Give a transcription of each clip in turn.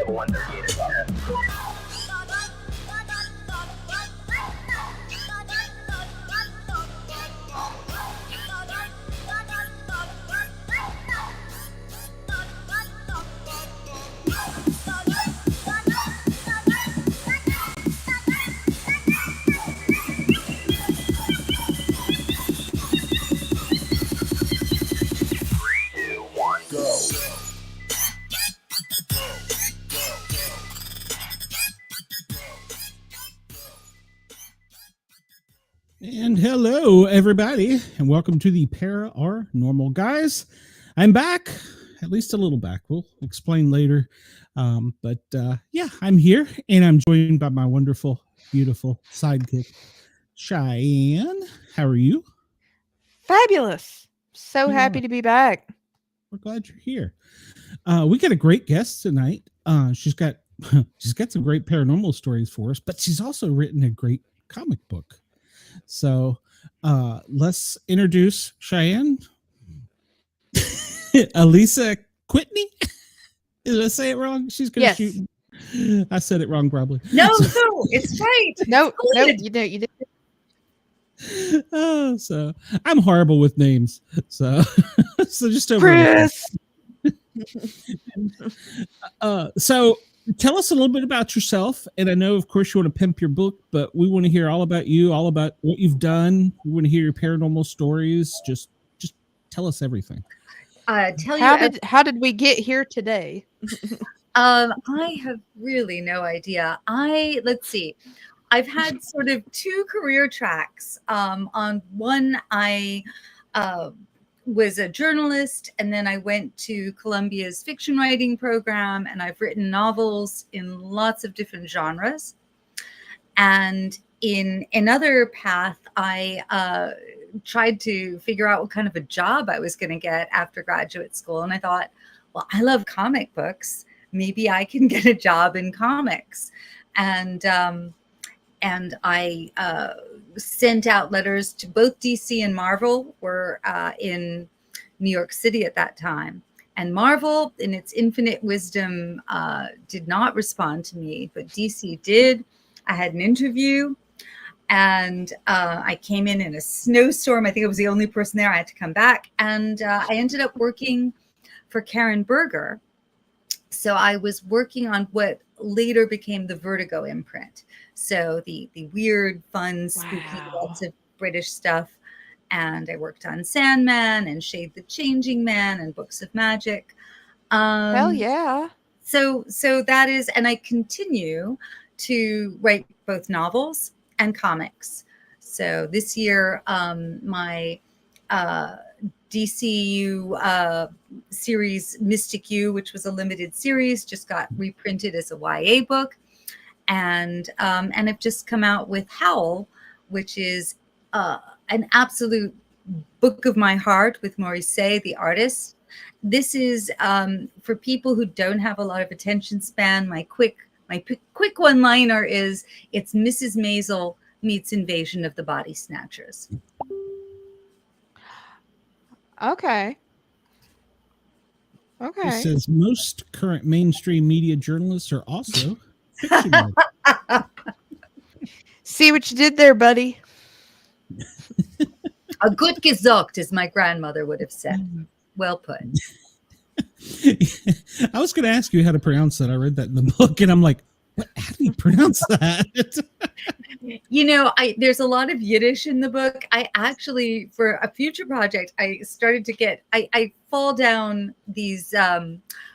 have a 138 as well. And hello, everybody, and welcome to the Paranormal Guys. I'm back, at least a little back. We'll explain later. But I'm here, and I'm joined by my wonderful, beautiful sidekick, Cheyenne. How are you? Fabulous. So happy to be back. We're glad you're here. We got a great guest tonight. She's got some great paranormal stories for us, but she's also written a great comic book. So let's introduce Cheyenne. Alisa Kwitney. Did I say it wrong? She's going to shoot. I said it wrong, probably. No, it's right. No, you did. Oh, so I'm horrible with names. So just over. Chris. So tell us a little bit about yourself. And I know, of course, you want to pimp your book, but we want to hear all about you, all about what you've done. We want to hear your paranormal stories. Just tell us everything. How did we get here today? I have really no idea. Let's see. I've had sort of two career tracks. On one, I was a journalist, and then I went to Columbia's fiction writing program, and I've written novels in lots of different genres. And in another path, I tried to figure out what kind of a job I was going to get after graduate school. And I thought, well, I love comic books. Maybe I can get a job in comics. And I sent out letters to both DC and Marvel. Were in New York City at that time. And Marvel, in its infinite wisdom, did not respond to me, but DC did. I had an interview, and I came in a snowstorm. I think I was the only person there. I had to come back. And I ended up working for Karen Berger. So I was working on what later became the Vertigo imprint. So the weird, fun, spooky, lots of British stuff. And I worked on Sandman and Shade the Changing Man and Books of Magic. Hell yeah. So that is, and I continue to write both novels and comics. So this year, my DCU series Mystic U, which was a limited series, just got reprinted as a YA book. And I've just come out with Howl, which is an absolute book of my heart with Mauricet, the artist. This is for people who don't have a lot of attention span. My quick one-liner is, it's Mrs. Maisel meets Invasion of the Body Snatchers. Okay. It says most current mainstream media journalists are also fiction writers. See what you did there, buddy. A good gesagt, as my grandmother would have said. Well put. I was going to ask you how to pronounce that. I read that in the book, and I'm like, what? How do you pronounce that? You know, there's a lot of Yiddish in the book. I actually, for a future project, I started to get, I fall down these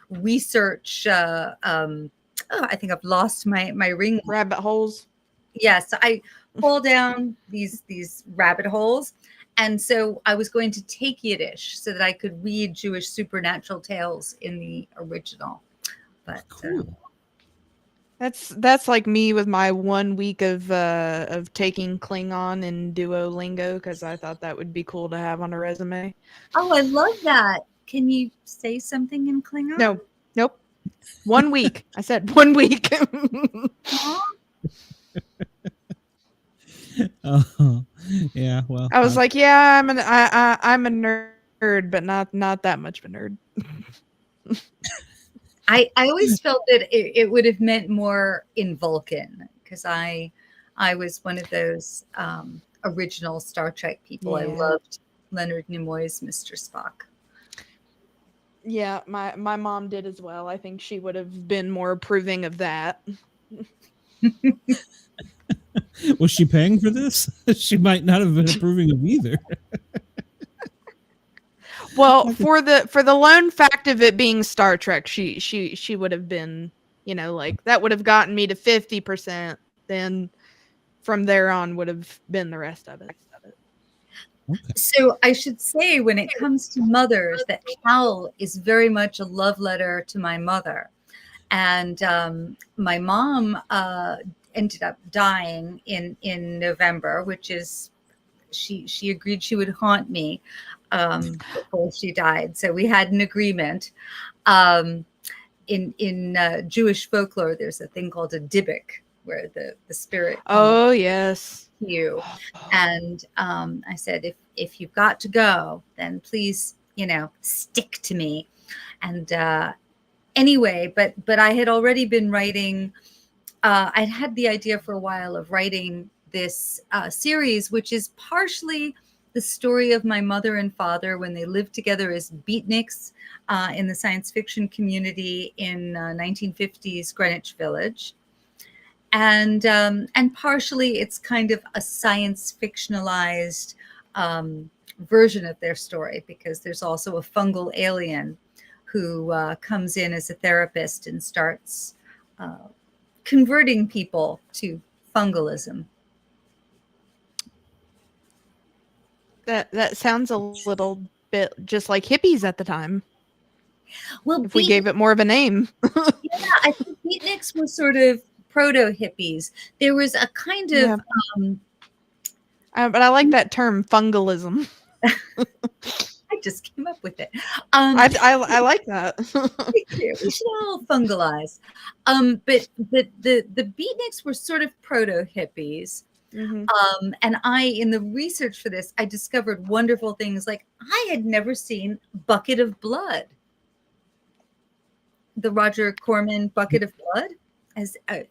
research, I think I've lost my ring. Rabbit holes. Yes, I fall down these rabbit holes. And so I was going to take Yiddish so that I could read Jewish supernatural tales in the original. But cool. That's like me with my 1 week of taking Klingon and Duolingo, because I thought that would be cool to have on a resume. Oh, I love that. Can you say something in Klingon? No, nope. 1 week. I said 1 week. Oh, yeah. Well, I was like, yeah, I'm a nerd, but not that much of a nerd. I always felt that it would have meant more in Vulcan, because I was one of those original Star Trek people. I Yeah. loved Leonard Nimoy's Mr. Spock. Yeah, my mom did as well. I think she would have been more approving of that. Was she paying for this? She might not have been approving of either. Well, for the lone fact of it being Star Trek, she would have been, like that would have gotten me to 50%. Then from there on would have been the rest of it. Okay. So I should say, when it comes to mothers, that Howl is very much a love letter to my mother. And my mom ended up dying in November, which is, she agreed she would haunt me before she died. So we had an agreement. In Jewish folklore, there's a thing called a dybbuk, where the spirit. Oh, yes. You. And I said, if you've got to go, then please, stick to me. And anyway, but I had already been writing. I'd had the idea for a while of writing this series, which is partially the story of my mother and father when they lived together as beatniks in the science fiction community in 1950s Greenwich Village. And partially it's kind of a science fictionalized version of their story, because there's also a fungal alien who comes in as a therapist and starts converting people to fungalism. That sounds a little bit just like hippies at the time. Well, if we gave it more of a name. Yeah, I think beatniks were sort of proto hippies. There was a kind of but I like that term, fungalism. I just came up with it. I like that. We should all fungalize. But the beatniks were sort of proto hippies. Mm-hmm. And in the research for this, I discovered wonderful things. Like, I had never seen Bucket of Blood, the Roger Corman Bucket of Blood. As a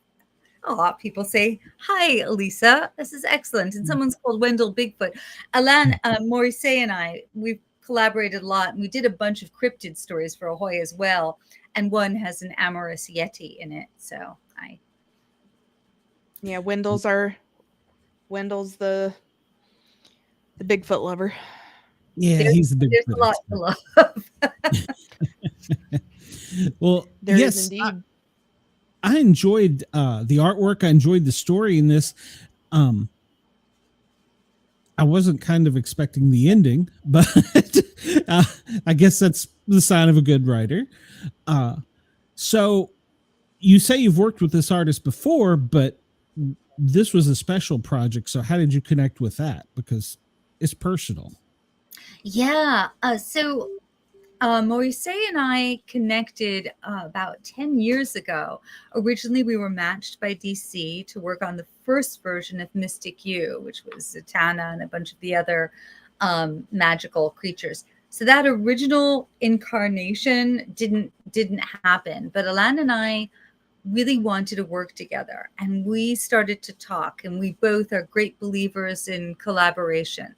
lot of people say, "Hi, Alisa, this is excellent." And someone's called Wendell Bigfoot. Mauricet and I, we've collaborated a lot, and we did a bunch of cryptid stories for AHOY as well. And one has an amorous yeti in it. So Wendell's the Bigfoot lover. Yeah, he's the Bigfoot. There's a lot to love. Well, there yes, is indeed. I enjoyed the artwork. I enjoyed the story in this. I wasn't kind of expecting the ending, but I guess that's the sign of a good writer. So you say you've worked with this artist before, but this was a special project. So how did you connect with that? Because it's personal. Yeah. So Mauricet and I connected about 10 years ago. Originally, we were matched by DC to work on the first version of Mystic U, which was Zatanna and a bunch of the other magical creatures. So that original incarnation didn't happen. But Alan and I really wanted to work together, and we started to talk, and we both are great believers in collaboration.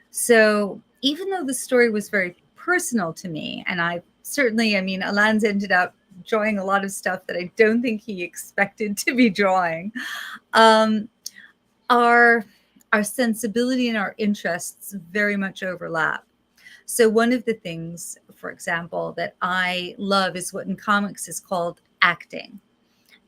So even though the story was very personal to me, and Alan's ended up drawing a lot of stuff that I don't think he expected to be drawing. Our sensibility and our interests very much overlap. So one of the things, for example, that I love is what in comics is called acting.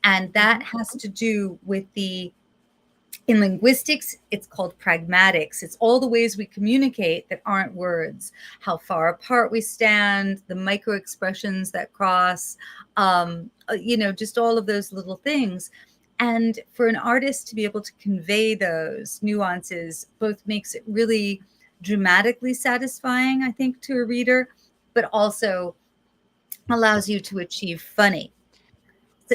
And that has to do with in linguistics, it's called pragmatics. It's all the ways we communicate that aren't words, how far apart we stand, the micro expressions that cross, just all of those little things. And for an artist to be able to convey those nuances both makes it really dramatically satisfying, I think, to a reader, but also allows you to achieve funny.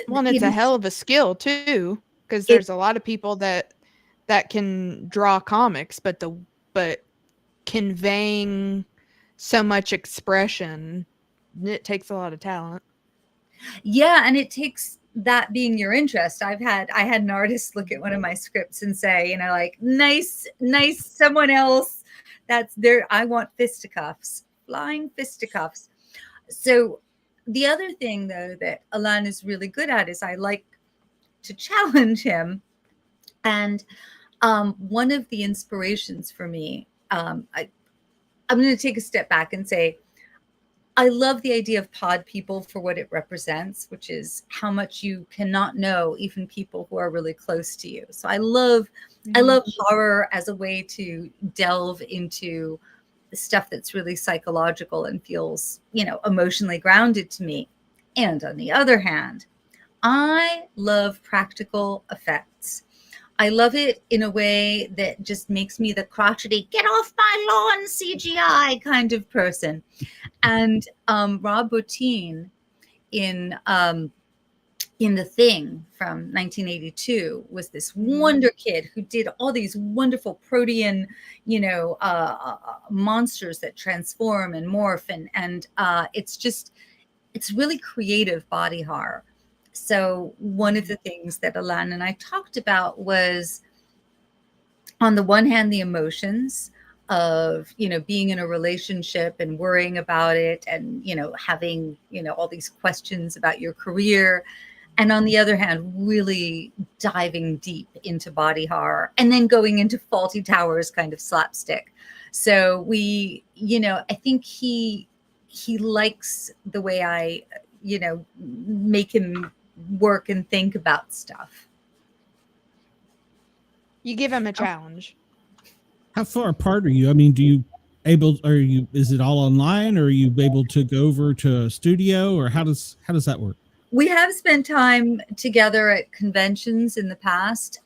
Well, and it's a hell of a skill too, because there's a lot of people that can draw comics, but conveying so much expression, it takes a lot of talent. Yeah, and it takes that being your interest. I had an artist look at one of my scripts and say, like, nice, someone else. That's there. I want fisticuffs, flying fisticuffs. So the other thing, though, that Alan is really good at is I like to challenge him. And one of the inspirations for me, I'm going to take a step back and say, I love the idea of pod people for what it represents, which is how much you cannot know, even people who are really close to you. So I love horror as a way to delve into stuff that's really psychological and feels, emotionally grounded to me. And on the other hand, I love practical effects. I love it in a way that just makes me the crotchety, get off my lawn CGI kind of person. And Rob Bottin in The Thing from 1982 was this wonder kid who did all these wonderful protean, monsters that transform and morph. And it's really creative body horror. So one of the things that Alan and I talked about was, on the one hand, the emotions of, being in a relationship and worrying about it and, having, all these questions about your career. And on the other hand, really diving deep into body horror and then going into Faulty Towers kind of slapstick. So we, I think he likes the way I, make him work and think about stuff. You give him a challenge. How far apart are you? I mean, is it all online, or are you able to go over to a studio, or how does that work? We have spent time together at conventions in the past.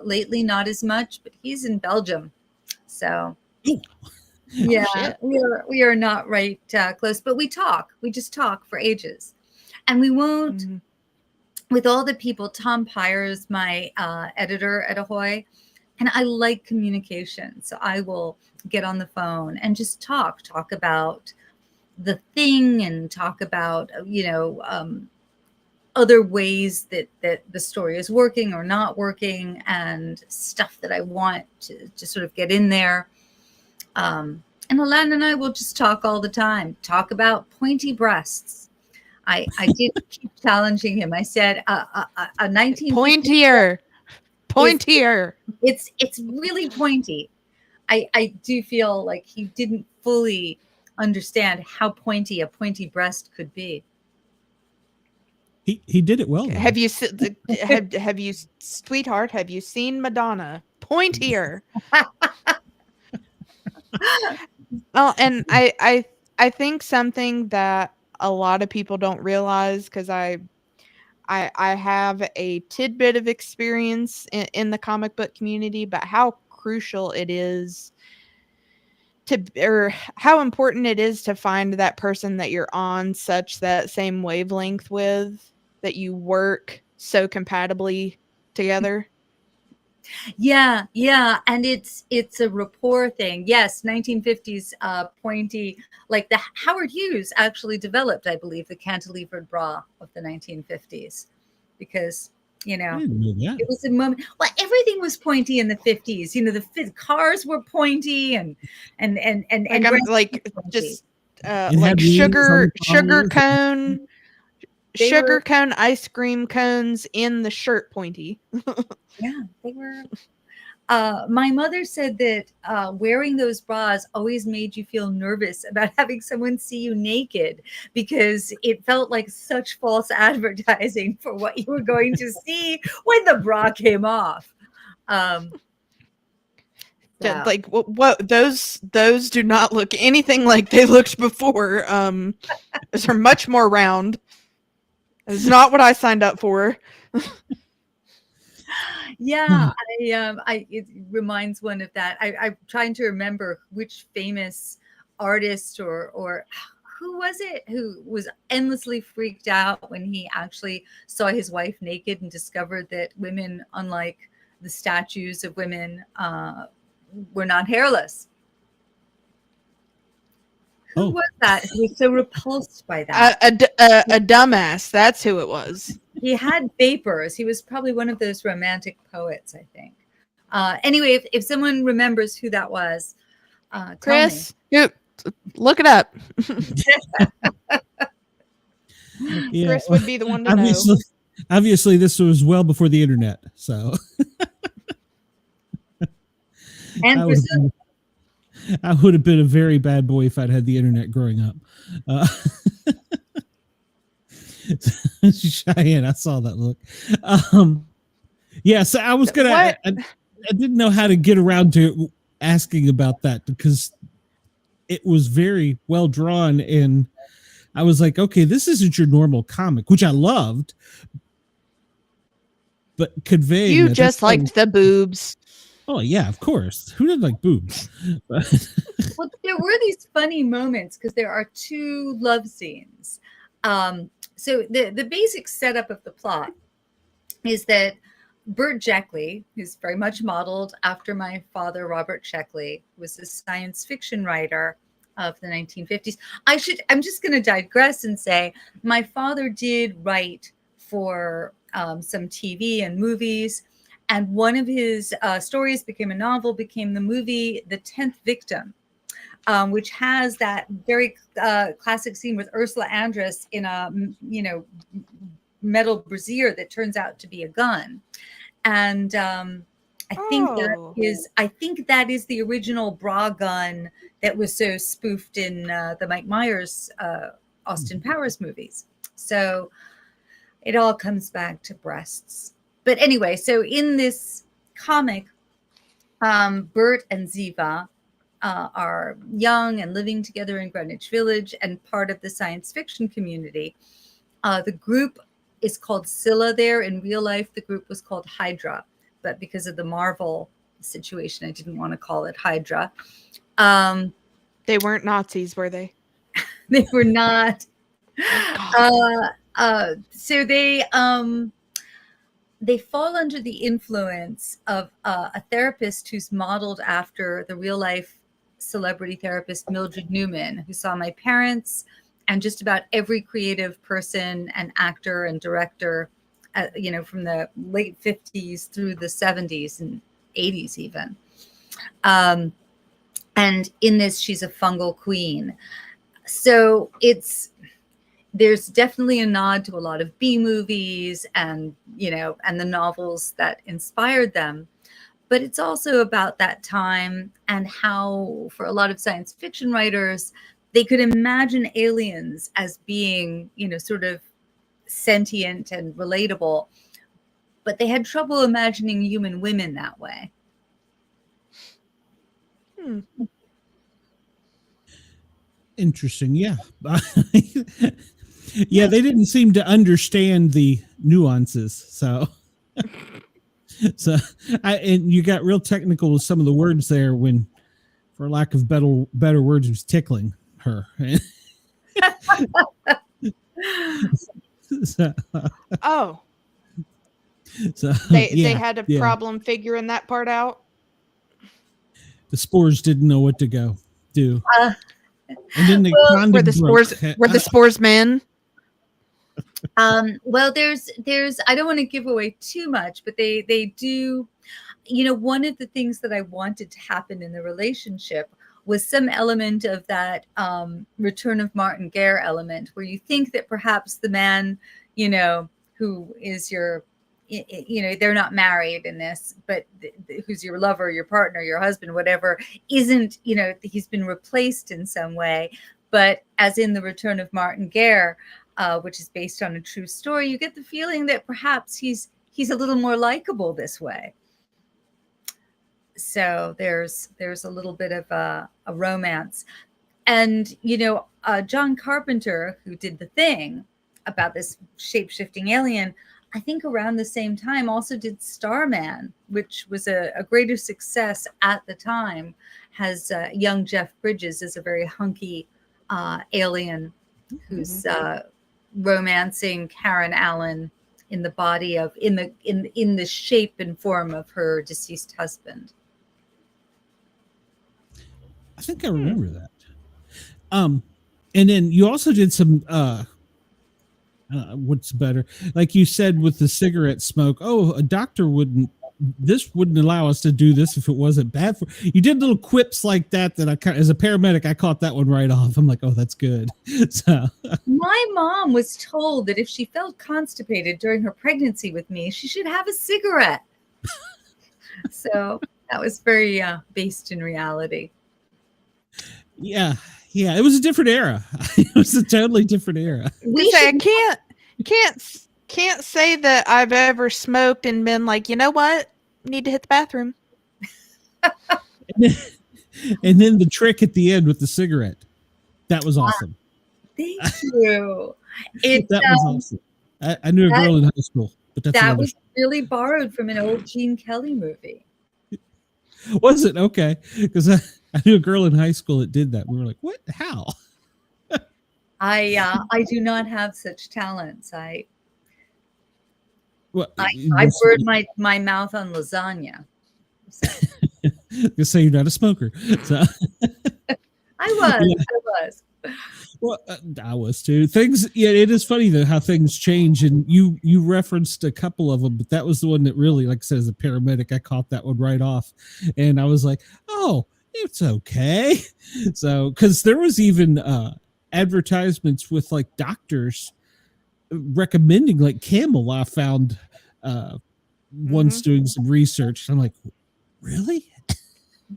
Lately, not as much, but he's in Belgium. So yeah, we are not right close, but we just talk for ages. And we won't, with all the people, Tom Pyre is my editor at AHOY, and I like communication. So I will get on the phone and just talk about The Thing and talk about, other ways that the story is working or not working and stuff that I want to sort of get in there. And Alan and I will just talk all the time, talk about pointy breasts. I did keep challenging him. I said, a 19 pointier. It's really pointy. I do feel like he didn't fully understand how pointy a pointy breast could be. He did it well. Though. Have you sweetheart? Have you seen Madonna? Pointier. Well, and I think something that a lot of people don't realize, because I have a tidbit of experience in the comic book community, but how crucial it is or how important it is to find that person that you're on such that same wavelength with, that you work so compatibly together. Yeah. And it's a rapport thing. Yes, 1950s pointy, like the Howard Hughes actually developed, I believe, the cantilevered bra of the 1950s, because, it was a moment. Well, everything was pointy in the 50s. The cars were pointy and sugar cone ice cream cones in the shirt pointy. Yeah, they were. My mother said that wearing those bras always made you feel nervous about having someone see you naked, because it felt like such false advertising for what you were going to see when the bra came off. Like what those do not look anything like they looked before. Those are much more round. It's not what I signed up for. Yeah, it reminds one of that. I'm trying to remember which famous artist or who was it who was endlessly freaked out when he actually saw his wife naked and discovered that women, unlike the statues of women, were not hairless. Who was that who was so repulsed by that? A dumbass. That's who it was. He had vapors. He was probably one of those romantic poets, I think. Anyway, if someone remembers who that was, Chris, look it up. Yeah, Chris would be the one to know. Obviously, this was well before the internet, so. And I would have been a very bad boy if I'd had the internet growing up. Cheyenne, I saw that look. Yeah, so I was gonna. I didn't know how to get around to asking about that because it was very well drawn, and I was like, okay, this isn't your normal comic, which I loved, but conveying you just liked the boobs. Oh yeah, of course. Who didn't like boobs? Well, there were these funny moments because there are two love scenes. So the basic setup of the plot is that Bert Sheckley, who's very much modeled after my father, Robert Sheckley, was a science fiction writer of the 1950s. I'm just going to digress and say my father did write for some TV and movies. And one of his stories became a novel, became the movie The 10th Victim, which has that very classic scene with Ursula Andress in a, metal brassiere that turns out to be a gun. And I think that is the original bra gun that was so spoofed in the Mike Myers Austin Powers movies. So it all comes back to breasts. But anyway, so in this comic, Bert and Ziva are young and living together in Greenwich Village and part of the science fiction community. The group is called Scylla there. In real life, the group was called Hydra. But because of the Marvel situation, I didn't want to call it Hydra. They weren't Nazis, were they? They were not. So they fall under the influence of a therapist who's modeled after the real life celebrity therapist Mildred Newman, who saw my parents and just about every creative person and actor and director, from the late 50s through the 70s and 80s even. And in this, she's a fungal queen. So there's definitely a nod to a lot of B movies and the novels that inspired them. But it's also about that time and how, for a lot of science fiction writers, they could imagine aliens as being, sort of sentient and relatable, but they had trouble imagining human women that way. Interesting. Yeah. Yeah, they didn't seem to understand the nuances. So and you got real technical with some of the words there when, for lack of better words, it was tickling her. They had a problem figuring that part out. The Spores didn't know what to do. And then were the Spores men? Well, there's I don't want to give away too much, but they do, one of the things that I wanted to happen in the relationship was some element of that Return of Martin Gare element, where you think that perhaps the man, who is your, they're not married in this, but who's your lover, your partner, your husband, whatever, isn't, he's been replaced in some way. But as in the Return of Martin Gare, which is based on a true story, you get the feeling that perhaps he's a little more likable this way. So there's a little bit of a romance. And, John Carpenter, who did The Thing about this shape-shifting alien, I think around the same time also did Starman, which was a greater success at the time, has young Jeff Bridges as a very hunky alien who's romancing Karen Allen in the body of in the shape and form of her deceased husband. I think I remember that. And then you also did some what's better, like you said with the cigarette smoke. Oh, a doctor wouldn't allow us to do this if it wasn't bad for you. Did little quips like that as a paramedic, I caught that one right off. I'm like, oh, that's good. So my mom was told that if she felt constipated during her pregnancy with me, she should have a cigarette. So that was very based in reality. Yeah, it was a different era. It was a totally different era. I can't say that I've ever smoked and been like, you know what, need to hit the bathroom. And then the trick at the end with the cigarette, that was awesome. Thank you. That was awesome. I knew a girl in high school, but that was really borrowed from an old Gene Kelly movie. Was it? Okay, because I knew a girl in high school that did that. We were like, what? How? I do not have such talents. I burned my mouth on lasagna. So. You say you're not a smoker. So. I was. Well, I was too. Things, yeah, it is funny though how things change, and you referenced a couple of them, but that was the one that really, like I said, as a paramedic, I caught that one right off, and I was like, oh, it's okay. So, because there was even advertisements with like doctors recommending like Camel. I found once doing some research. I'm like, really?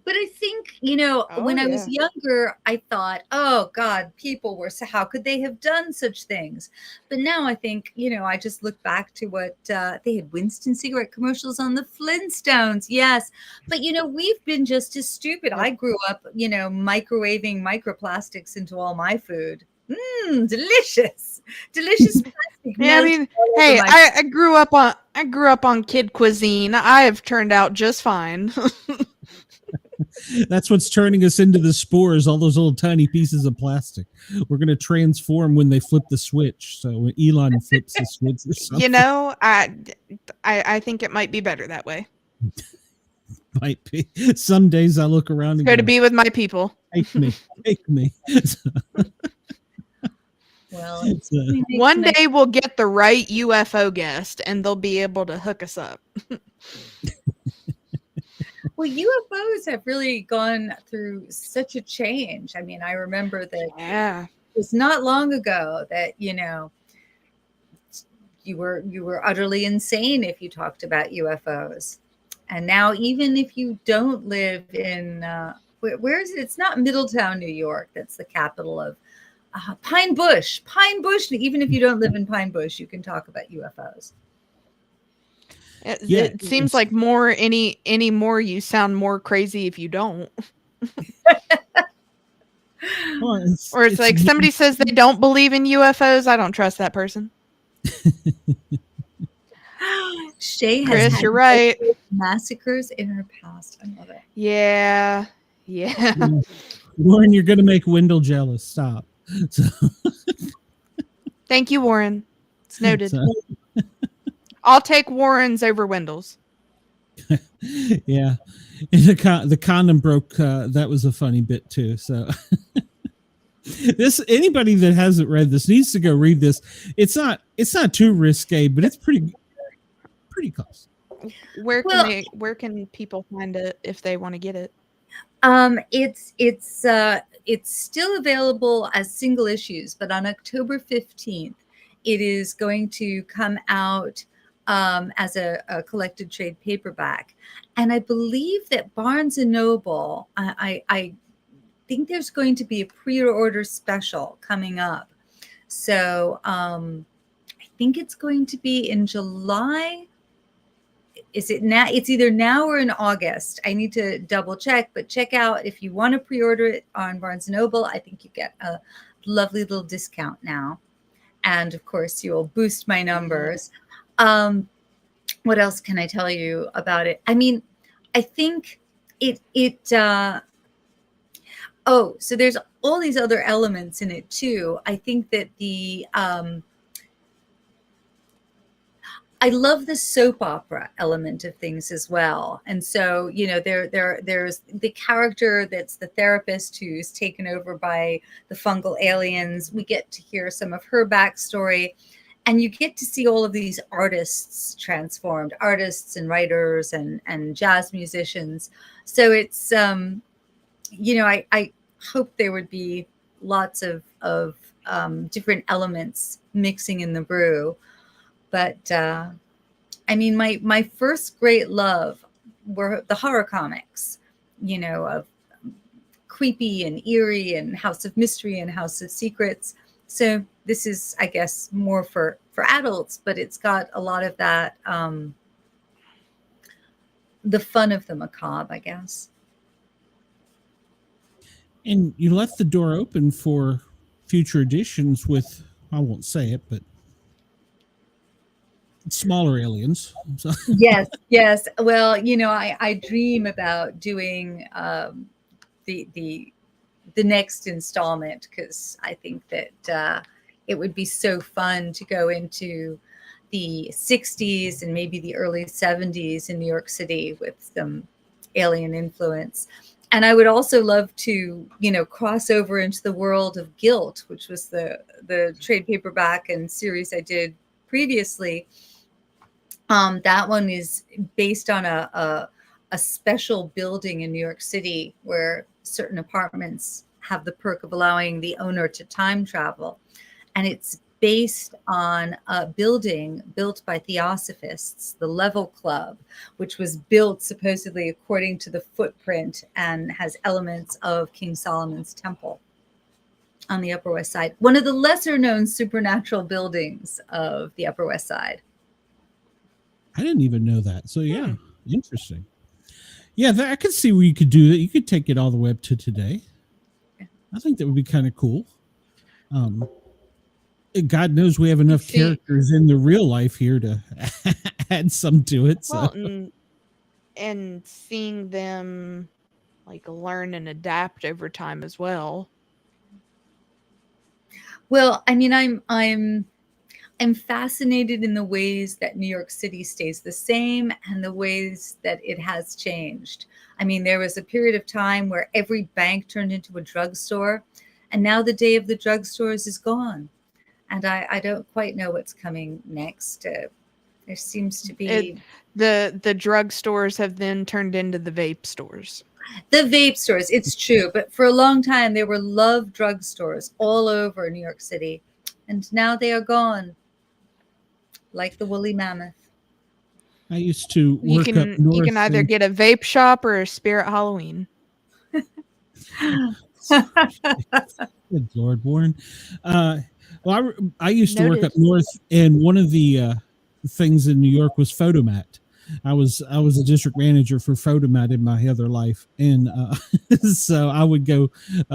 But I think, when I was younger, I thought, oh, God, people were, so how could they have done such things? But now I think, I just look back to what they had Winston cigarette commercials on the Flintstones. Yes. But, we've been just as stupid. I grew up, microwaving microplastics into all my food. Delicious. Delicious plastic. Yeah, I mean, hey, I grew up on kid cuisine. I have turned out just fine. That's what's turning us into the spores, all those little tiny pieces of plastic. We're going to transform when they flip the switch. So when Elon flips the switch or something. I think it might be better that way. Might be. Some days I look around and go to be with my people. Take me. Well, one day we'll get the right UFO guest and they'll be able to hook us up. Well, UFOs have really gone through such a change. I mean, I remember that it was not long ago that, you were utterly insane if you talked about UFOs. And now, even if you don't live in, where is it? It's not Middletown, New York. That's the capital of Pine Bush. Even if you don't live in Pine Bush, you can talk about UFOs. It seems like any more you sound more crazy if you don't. Or it's like somebody says they don't believe in UFOs. I don't trust that person. Shay has Chris, you're right. Massacres in her past. I love it. Yeah. Warren, you're going to make Wendell jealous. Stop. So. Thank you, Warren. It's noted. I'll take Warren's over Wendell's. Yeah. And the condom broke. That was a funny bit too. So anybody that hasn't read this needs to go read this. It's not too risque, but it's pretty close. Where can people find it if they want to get it? It's still available as single issues, but on October 15th, it is going to come out as a collected trade paperback. And I believe that Barnes & Noble, I think there's going to be a pre-order special coming up. So I think it's going to be in July. Is it now? It's either now or in August. I need to double check, but check out if you want to pre-order it on Barnes & Noble. I think you get a lovely little discount now. And of course, you'll boost my numbers. What else can I tell you about it? I mean, I think so there's all these other elements in it too. I think that I love the soap opera element of things as well. And so, there's the character that's the therapist who's taken over by the fungal aliens. We get to hear some of her backstory, and you get to see all of these artists transformed, artists and writers and jazz musicians. So it's, I hope there would be lots of different elements mixing in the brew. But my first great love were the horror comics, of Creepy and Eerie and House of Mystery and House of Secrets. So this is, I guess, more for adults, but it's got a lot of that, the fun of the macabre, I guess. And you left the door open for future editions with, I won't say it, but smaller aliens. So. Yes. Well, I dream about doing the next installment, because I think that it would be so fun to go into the 60s and maybe the early 70s in New York City with some alien influence. And I would also love to, cross over into the world of Guilt, which was the trade paperback and series I did previously. That one is based on a special building in New York City where certain apartments have the perk of allowing the owner to time travel. And it's based on a building built by Theosophists, the Level Club, which was built supposedly according to the footprint and has elements of King Solomon's Temple on the Upper West Side. One of the lesser known supernatural buildings of the Upper West Side. I didn't even know that. So yeah, interesting. Yeah, I could see where you could do that. You could take it all the way up to today. I think that would be kind of cool. God knows we have enough characters in the real life here to add some to it. So. Well, and seeing them like learn and adapt over time as well. Well, I mean, I'm fascinated in the ways that New York City stays the same and the ways that it has changed. I mean, there was a period of time where every bank turned into a drugstore, and now the day of the drugstores is gone. And I don't quite know what's coming next. There seems to be... The drugstores have then turned into the vape stores. The vape stores, it's true. But for a long time, there were love drugstores all over New York City. And now they are gone. Like the woolly mammoth. I used to work up north. You can either get a vape shop or a Spirit Halloween. Good Lord, Warren. Well, I used to work up north, and one of the things in New York was Photomat. I was a district manager for Photomat in my other life, and so I would go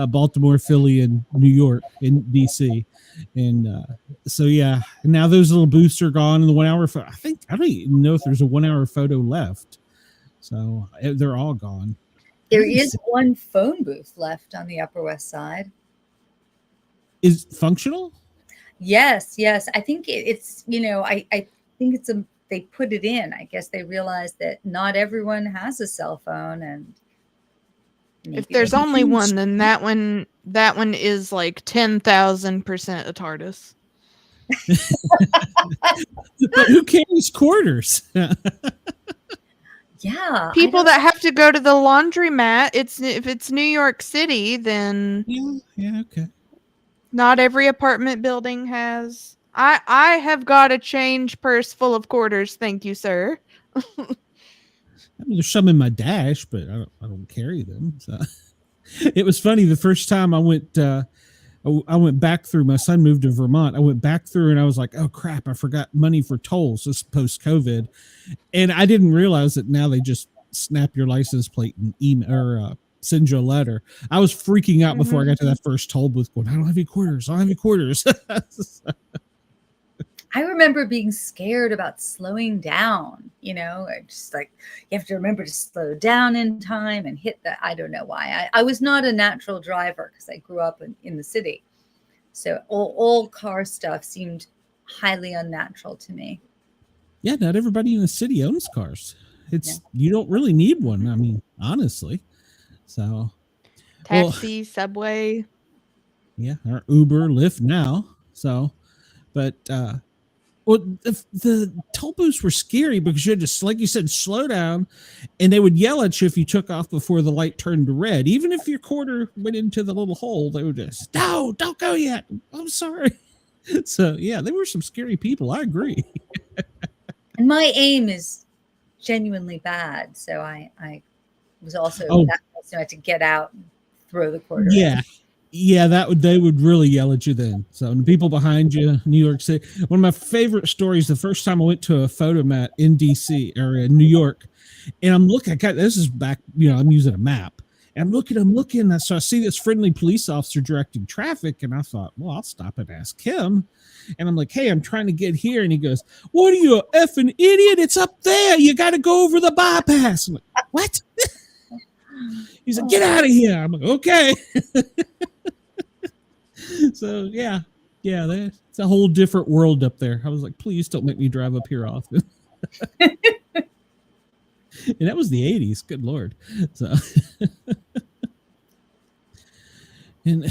Baltimore, Philly, and New York, and DC, and so yeah. Now those little booths are gone, and the 1 hour. I don't even know if there's a 1 hour photo left, so they're all gone. There is one phone booth left on the Upper West Side. Is functional? Yes. I think it's, I think it's they put it in. I guess they realized that not everyone has a cell phone, and if there's only one, then that one is like 10,000% a TARDIS. But who carries quarters? Yeah, people that have to go to the laundromat. If it's New York City, then yeah, okay. Not every apartment building has. I have got a change purse full of quarters, thank you, sir. I mean, there's some in my dash, but I don't carry them. So it was funny the first time I went back through. My son moved to Vermont. I went back through, and I was like, "Oh crap! I forgot money for tolls." This post COVID, and I didn't realize that now they just snap your license plate and email or send you a letter. I was freaking out before I got to that first toll booth, going, "I don't have any quarters. I don't have any quarters." I remember being scared about slowing down, just like you have to remember to slow down in time and hit that. I don't know why. I was not a natural driver because I grew up in the city. So all car stuff seemed highly unnatural to me. Yeah, not everybody in the city owns cars. You don't really need one. I mean, honestly. So, well, Taxi, subway. yeah, or Uber, Lyft now. So, but well, the toll booths were scary because you had to, like you said, slow down, and they would yell at you if you took off before the light turned to red. Even if your quarter went into the little hole, they would just, no, don't go yet. I'm sorry. So yeah, there were some scary people. I agree. And my aim is genuinely bad, so I was also that person who had to get out and throw the quarter. Yeah, they would really yell at you then. So the people behind you, New York City. One of my favorite stories, the first time I went to a photomat in DC area, New York, and I'm looking, this is back, I'm using a map. And I'm looking, so I see this friendly police officer directing traffic, and I thought, well, I'll stop and ask him. And I'm like, hey, I'm trying to get here. And he goes, what are you, a effing idiot? It's up there. You got to go over the bypass. I'm like, what? He's like, get out of here. I'm like, okay. So, yeah, it's a whole different world up there. I was like, please don't make me drive up here often. And that was the 80s. Good Lord. So, and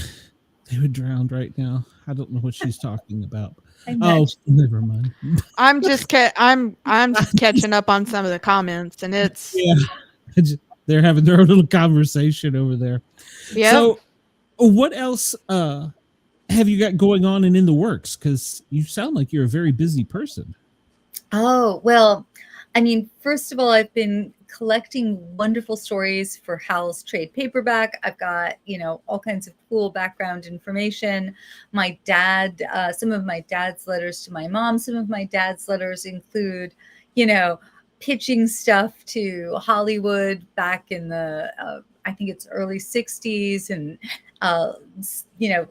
they would drown right now. I don't know what she's talking about. Oh, never mind. I'm just catching up on some of the comments, and it's they're having their own little conversation over there. Yeah. So, what else have you got going on and in the works? Because you sound like you're a very busy person. Oh, well, I mean, first of all, I've been collecting wonderful stories for Howl's trade paperback. I've got, all kinds of cool background information. My dad, some of my dad's letters to my mom, some of my dad's letters include, pitching stuff to Hollywood back in the, I think it's early 60s, and,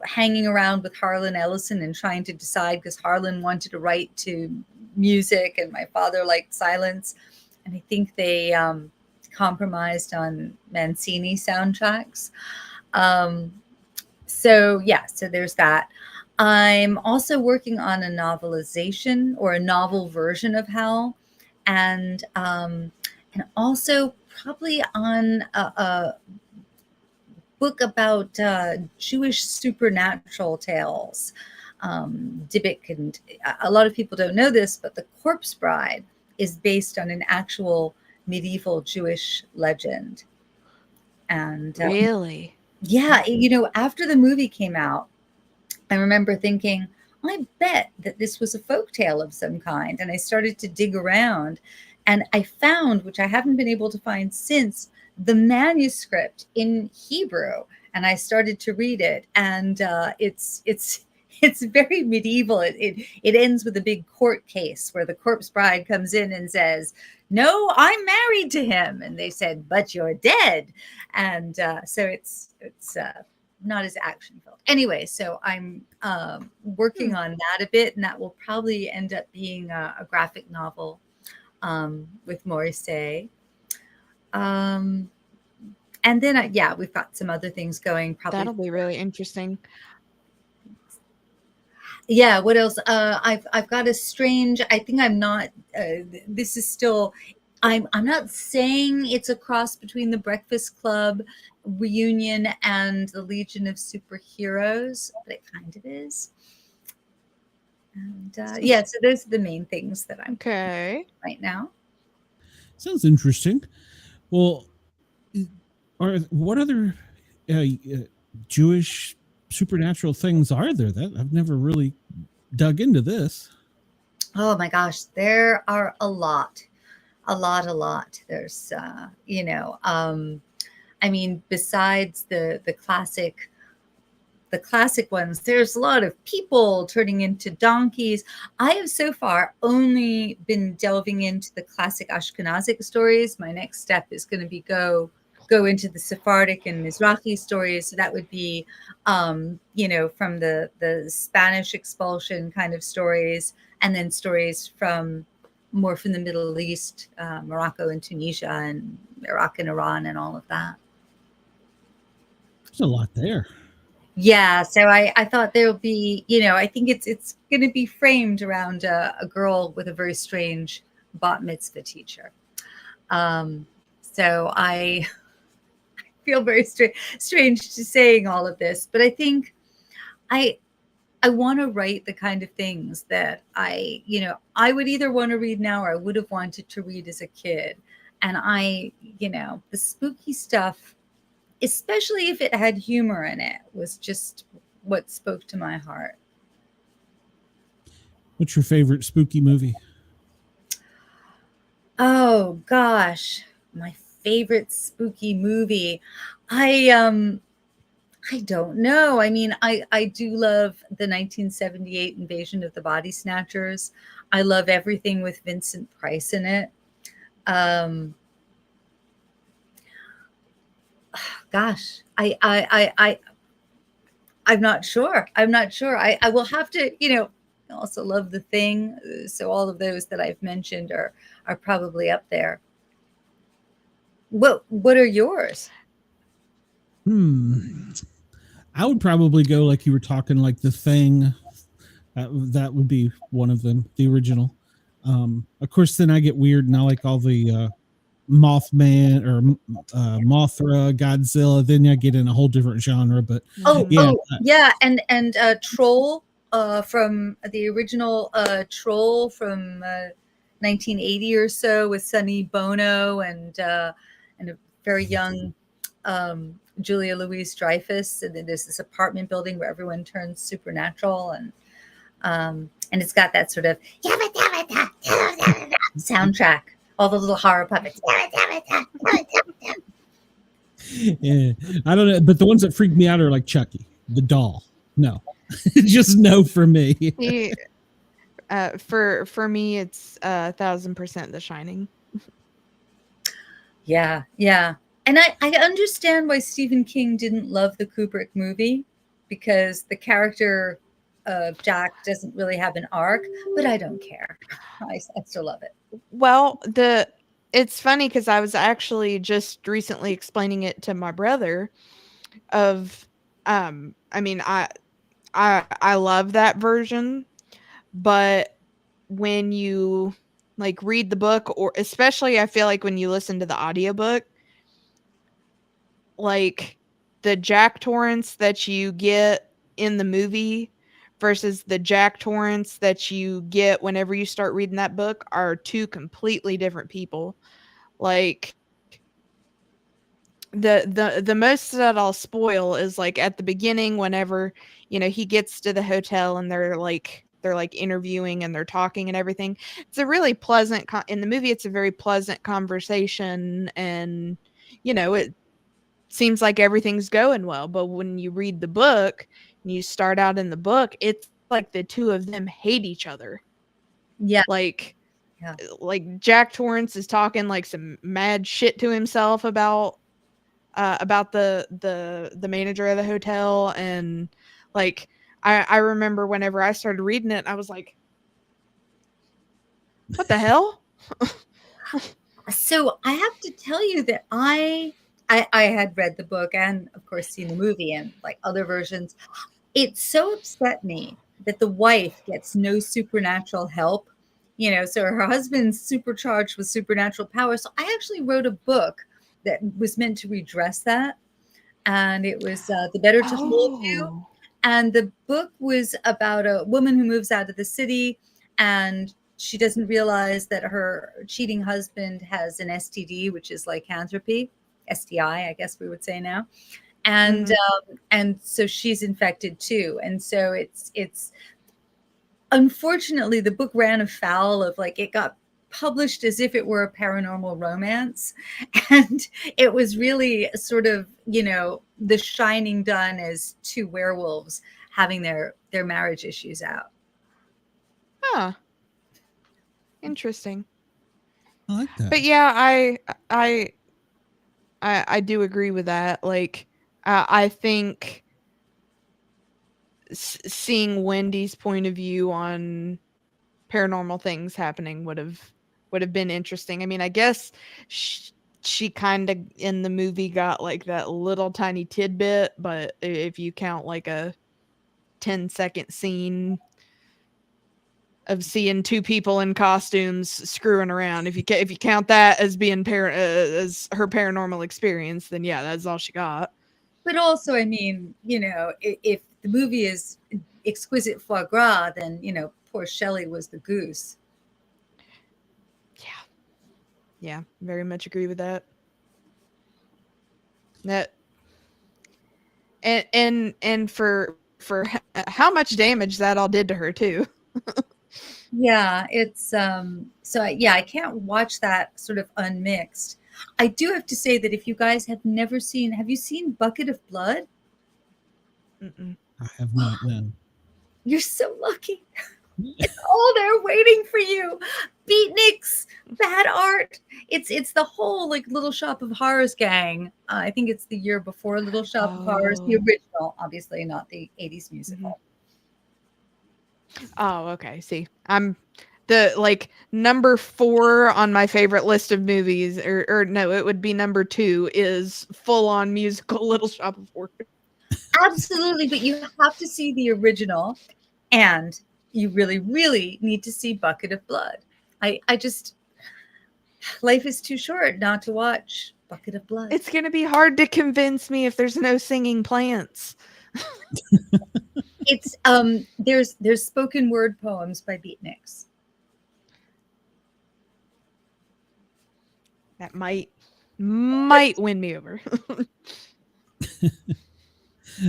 hanging around with Harlan Ellison and trying to decide, because Harlan wanted to write to music and my father liked silence. And I think they compromised on Mancini soundtracks. So there's that. I'm also working on a novelization or a novel version of Howl, and also probably on a book about Jewish supernatural tales. Dybbuk, and a lot of people don't know this, but The Corpse Bride is based on an actual medieval Jewish legend. And really, after the movie came out, I remember thinking, I bet that this was a folktale of some kind. And I started to dig around, and I found, which I haven't been able to find since, the manuscript in Hebrew. And I started to read it, and it's very medieval. It ends with a big court case where the corpse bride comes in and says, no, I'm married to him. And they said, but you're dead. And so it's not as action filled. Anyway, so I'm working on that a bit, and that will probably end up being a graphic novel with Mauricet. And then, we've got some other things going. Probably that'll be really interesting. Yeah. What else? I've got a strange. I think I'm not. This is still. I'm not saying it's a cross between the Breakfast Club reunion and the Legion of Superheroes, but it kind of is. And so those are the main things that I'm okay right now. Sounds interesting. Well, what other Jewish supernatural things are there? That I've never really dug into this. Oh my gosh, there are a lot. There's I mean, besides the classic ones, there's a lot of people turning into donkeys. I have so far only been delving into the classic Ashkenazic stories. My next step is going to be go into the Sephardic and Mizrahi stories. So that would be, from the Spanish expulsion kind of stories, and then stories from the Middle East, Morocco and Tunisia and Iraq and Iran and all of that. There's a lot there. Yeah, so I thought there'll be, I think it's going to be framed around a girl with a very strange bat mitzvah teacher. So I feel very strange to saying all of this, but I think I want to write the kind of things that I would either want to read now or I would have wanted to read as a kid. And the spooky stuff, especially if it had humor in it, was just what spoke to my heart. What's your favorite spooky movie? Oh gosh, my favorite spooky movie. I don't know. I mean, I do love the 1978 Invasion of the Body Snatchers. I love everything with Vincent Price in it. Gosh, I'm not sure. I will have to, also love The Thing. So all of those that I've mentioned are probably up there. What are yours? I would probably go like you were talking, like The Thing. That would be one of them, the original. Of course, then I get weird and I like all the Mothman or Mothra, Godzilla. Then I get in a whole different genre. But yeah, and Troll from the original Troll from 1980 or so with Sonny Bono and a very young Julia Louis-Dreyfus, and then there's this apartment building where everyone turns supernatural, and it's got that sort of soundtrack, all the little horror puppets. Yeah, I don't know, but the ones that freak me out are like Chucky, the doll. No, just no for me. For me, it's 1,000% The Shining. Yeah. And I understand why Stephen King didn't love the Kubrick movie, because the character of Jack doesn't really have an arc, but I don't care. I still love it. Well, it's funny because I was actually just recently explaining it to my brother of, I mean, I love that version, but when you like read the book, or especially I feel like when you listen to the audiobook, like the Jack Torrance that you get in the movie versus the Jack Torrance that you get whenever you start reading that book are two completely different people. Like the most that I'll spoil is like at the beginning, whenever he gets to the hotel and they're like interviewing and they're talking and everything. It's a really pleasant in the movie. It's a very pleasant conversation, and it seems like everything's going well. But when you read the book and you start out in the book, it's like the two of them hate each other. Yeah. Like Jack Torrance is talking like some mad shit to himself about the manager of the hotel, and like I remember whenever I started reading it, I was like, what the hell? So I have to tell you that I had read the book and of course seen the movie and like other versions. It so upset me that the wife gets no supernatural help, so her husband's supercharged with supernatural power. So I actually wrote a book that was meant to redress that. And it was The Better to Hold You. And the book was about a woman who moves out of the city, and she doesn't realize that her cheating husband has an STD, which is lycanthropy, STI, I guess we would say now. And and so she's infected too. And so it's unfortunately the book ran afoul of like, it got published as if it were a paranormal romance, and it was really sort of The Shining done as two werewolves having their marriage issues out. Interesting. I like that. But yeah, I do agree with that. Like I think seeing Wendy's point of view on paranormal things happening would have been interesting. I mean, I guess she kind of in the movie got like that little tiny tidbit, but if you count like a 10-second scene seeing two people in costumes screwing around. If you count that as being as her paranormal experience, then yeah, that's all she got. But also, I mean, if the movie is exquisite foie gras, then poor Shelley was the goose. Yeah, very much agree with that. That and for how much damage that all did to her too. Yeah, it's I can't watch that sort of unmixed. I do have to say that if you guys have you seen Bucket of Blood? Mm-mm. I have not done. You're so lucky. It's all there waiting for you. Beatniks, bad art. It's the whole like Little Shop of Horrors gang. I think it's the year before Little Shop of Horrors, the original, obviously not the 80s musical. Oh, okay. See, I'm the number 4 on my favorite list of movies, or no, it would be number 2 is full on musical Little Shop of Horrors. Absolutely, but you have to see the original, and you really, really need to see Bucket of Blood. I just, life is too short not to watch Bucket of Blood. It's going to be hard to convince me if there's no singing plants. It's there's spoken word poems by Beatniks. That might win me over.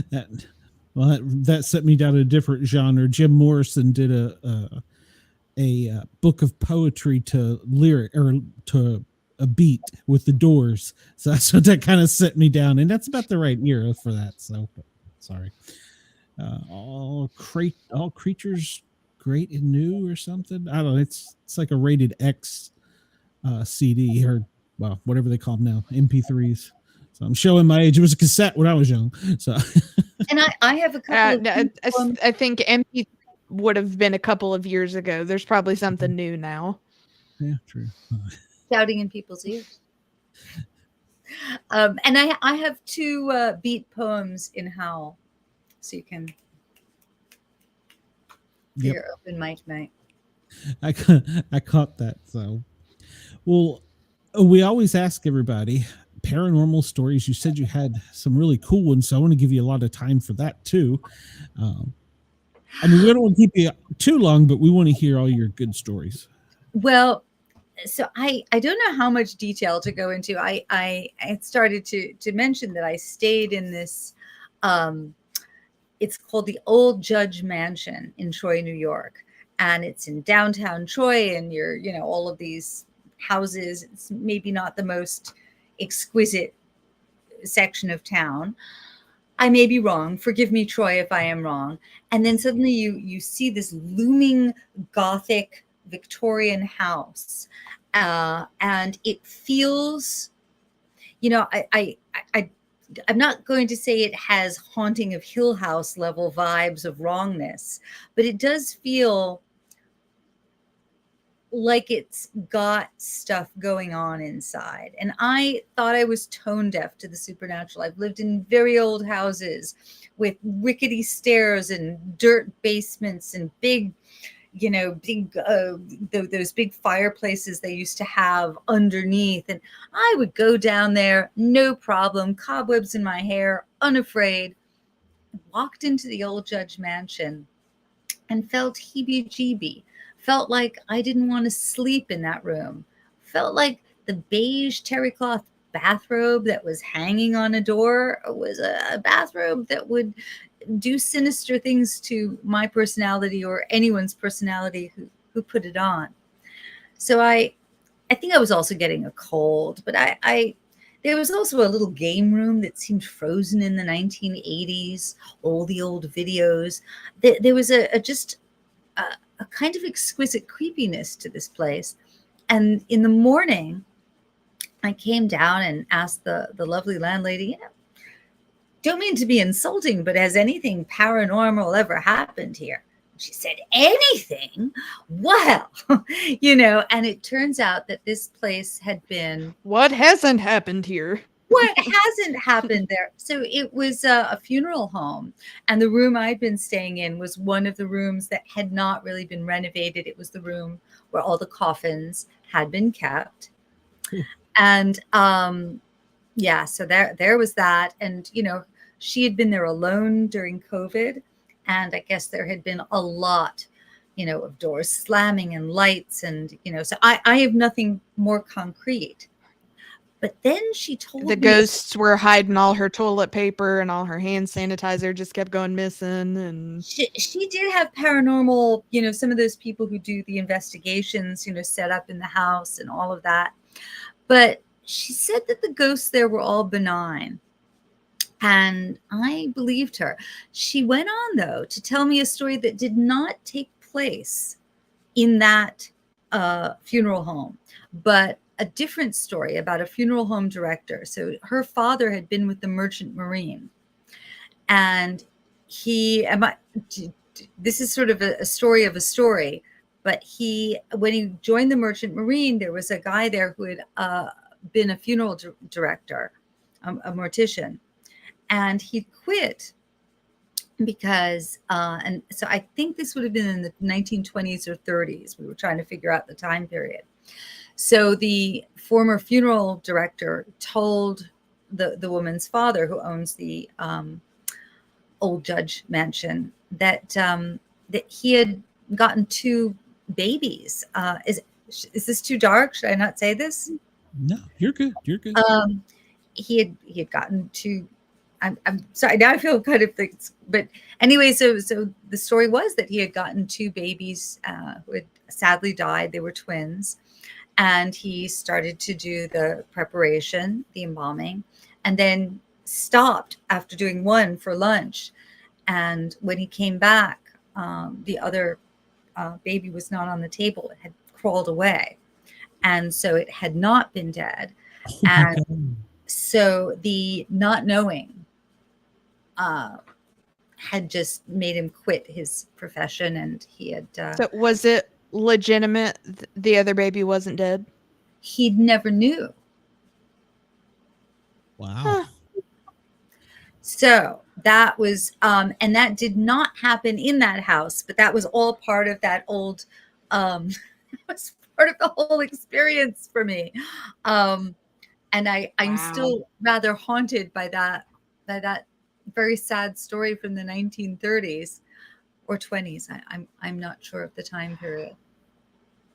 That set me down a different genre. Jim Morrison did a book of poetry to lyric or to a beat with the Doors. So that's what that kind of set me down, and that's about the right era for that. So sorry. All creatures great and new or something. I don't know. It's like a rated X CD or whatever they call them now, MP3s. So I'm showing my age. It was a cassette when I was young. So and I have a couple of I think MP would have been a couple of years ago. There's probably something new now. Yeah, true. Shouting in people's ears. And I have 2 beat poems in Howl, so you can your open mic night. I caught that. So, well, we always ask everybody paranormal stories. You said you had some really cool ones, so I want to give you a lot of time for that too. I mean, we don't want to keep you too long, but we want to hear all your good stories. Well, so I don't know how much detail to go into. I started to mention that I stayed in this. It's called the Old Judge Mansion in Troy, New York, and it's in downtown Troy. And you're all of these houses. It's maybe not the most exquisite section of town. I may be wrong. Forgive me, Troy, if I am wrong. And then suddenly you see this looming Gothic Victorian house, and it feels, I'm not going to say it has Haunting of Hill House level vibes of wrongness, but it does feel like it's got stuff going on inside. And I thought I was tone deaf to the supernatural. I've lived in very old houses with rickety stairs and dirt basements and those big fireplaces they used to have underneath. And I would go down there, no problem, cobwebs in my hair, unafraid. Walked into the Old Judge Mansion and felt heebie-jeebie. Felt like I didn't want to sleep in that room. Felt like the beige terry cloth bathrobe that was hanging on a door was a bathrobe that would do sinister things to my personality or anyone's personality who put it on. So I think I was also getting a cold, but there was also a little game room that seemed frozen in the 1980s, all the old videos. There was a kind of exquisite creepiness to this place. And in the morning, I came down and asked the lovely landlady, don't mean to be insulting, but has anything paranormal ever happened here? She said, anything? Well, and it turns out that this place had been... What hasn't happened here? What hasn't happened there? So it was a funeral home, and the room I'd been staying in was one of the rooms that had not really been renovated. It was the room where all the coffins had been kept. And yeah, so there was that. And, you know, she had been there alone during COVID. And I guess there had been a lot, you know, of doors slamming and lights. And, you know, so I have nothing more concrete. But then she told The me ghosts were hiding all her toilet paper and all her hand sanitizer just kept going missing. And she did have paranormal, you know, some of those people who do the investigations, you know, set up in the house and all of that. But she said that the ghosts there were all benign. And I believed her. She went on, though, to tell me a story that did not take place in that funeral home, but a different story about a funeral home director. So her father had been with the Merchant Marine, and this is sort of a story of a story, but when he joined the Merchant Marine, there was a guy there who had been a funeral director, a mortician, and he quit because, and so I think this would have been in the 1920s or 30s. We were trying to figure out the time period. So the former funeral director told the woman's father, who owns the old Judge mansion, that that he had gotten 2 babies. Is this too dark? Should I not say this? No, you're good. You're good. He had gotten 2. I'm sorry. Now I feel kind of things, but anyway. So the story was that he had gotten 2 babies who had sadly died. They were twins. And he started to do the preparation, the embalming, and then stopped after doing 1 for lunch. And when he came back, the other baby was not on the table. It had crawled away. And so it had not been dead. And so the not knowing had just made him quit his profession. And he had... so was it legitimate the other baby wasn't dead? He never knew. Wow. Huh. So that was and that did not happen in that house, but that was all part of that old it was part of the whole experience for me. And I'm Wow. still rather haunted by that very sad story from the 1930s or 20s. I'm not sure of the time period.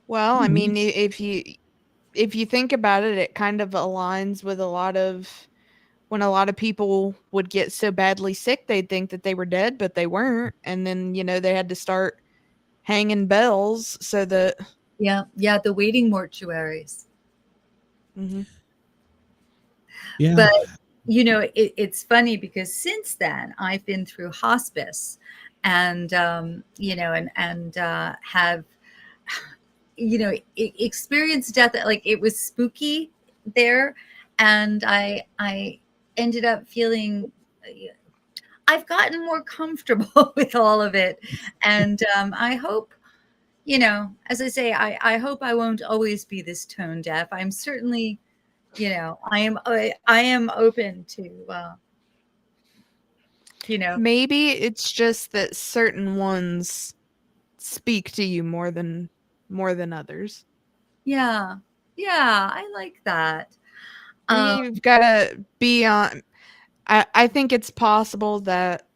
Well, I mean, if you think about it, it kind of aligns with when a lot of people would get so badly sick they'd think that they were dead, but they weren't, and then, you know, they had to start hanging bells so that Yeah, the waiting mortuaries. Mm-hmm. Yeah. But you know, it's funny because since then I've been through hospice, and you know, and have, you know, experienced death. Like, it was spooky there, and I ended up feeling I've gotten more comfortable with all of it, and I hope, you know, as I say, I hope I won't always be this tone deaf. I'm certainly, you know, I am open to, you know, Maybe it's just that certain ones speak to you more than others. yeah, I like that. You've got to be on. I think it's possible that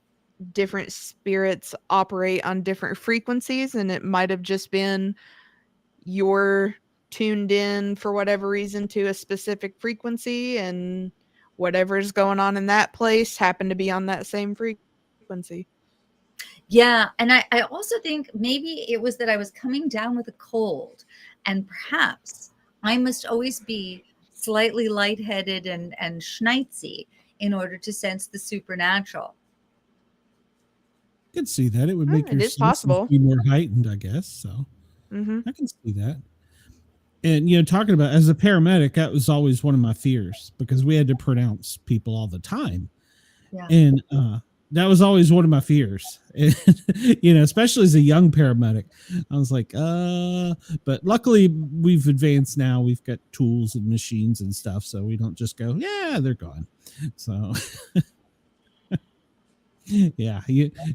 different spirits operate on different frequencies, and it might have just been you're tuned in for whatever reason to a specific frequency, and whatever's going on in that place happened to be on that same frequency. Yeah, and I also think maybe it was that I was coming down with a cold, and perhaps I must always be slightly lightheaded and schnitzy in order to sense the supernatural. I can see that. It would make It your is possible. senses be more heightened, I guess. So Mm-hmm. I can see that. And, you know, talking about, as a paramedic, that was always one of my fears, because we had to pronounce people all the time. Yeah. And that was always one of my fears. And, especially as a young paramedic, I was like, but luckily we've advanced now. We've got tools and machines and stuff, so we don't just go, yeah, they're gone. So yeah,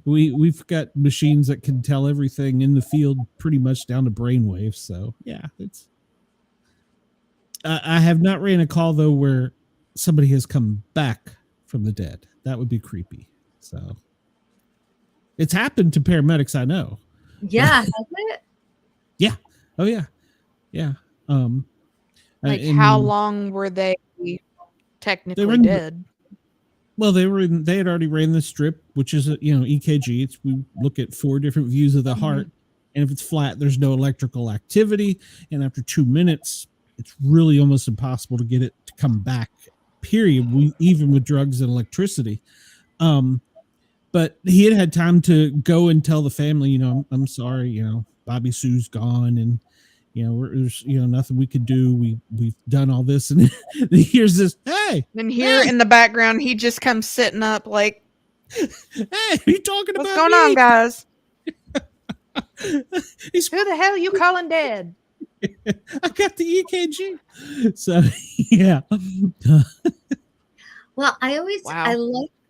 we've got machines that can tell everything in the field pretty much down to brainwaves. So yeah, it's. I have not ran a call though where somebody has come back from the dead. That would be creepy. So it's happened to paramedics I know. Yeah, has it? Yeah. Oh yeah. Yeah. Like how long were they technically dead? Well, they had already ran the strip, which is EKG. We look at 4 different views of the heart, and if it's flat, there's no electrical activity. And after 2 minutes, it's really almost impossible to get it to come back. Period. Even with drugs and electricity. But he had time to go and tell the family, I'm sorry, Bobby Sue's gone, and there's nothing we could do. We've done all this, and here's this. Hey, and here in the background, he just comes sitting up like, "Hey, are you talking what's about going on, guys? Who the hell you calling dead? I got the EKG." So yeah. Well, I like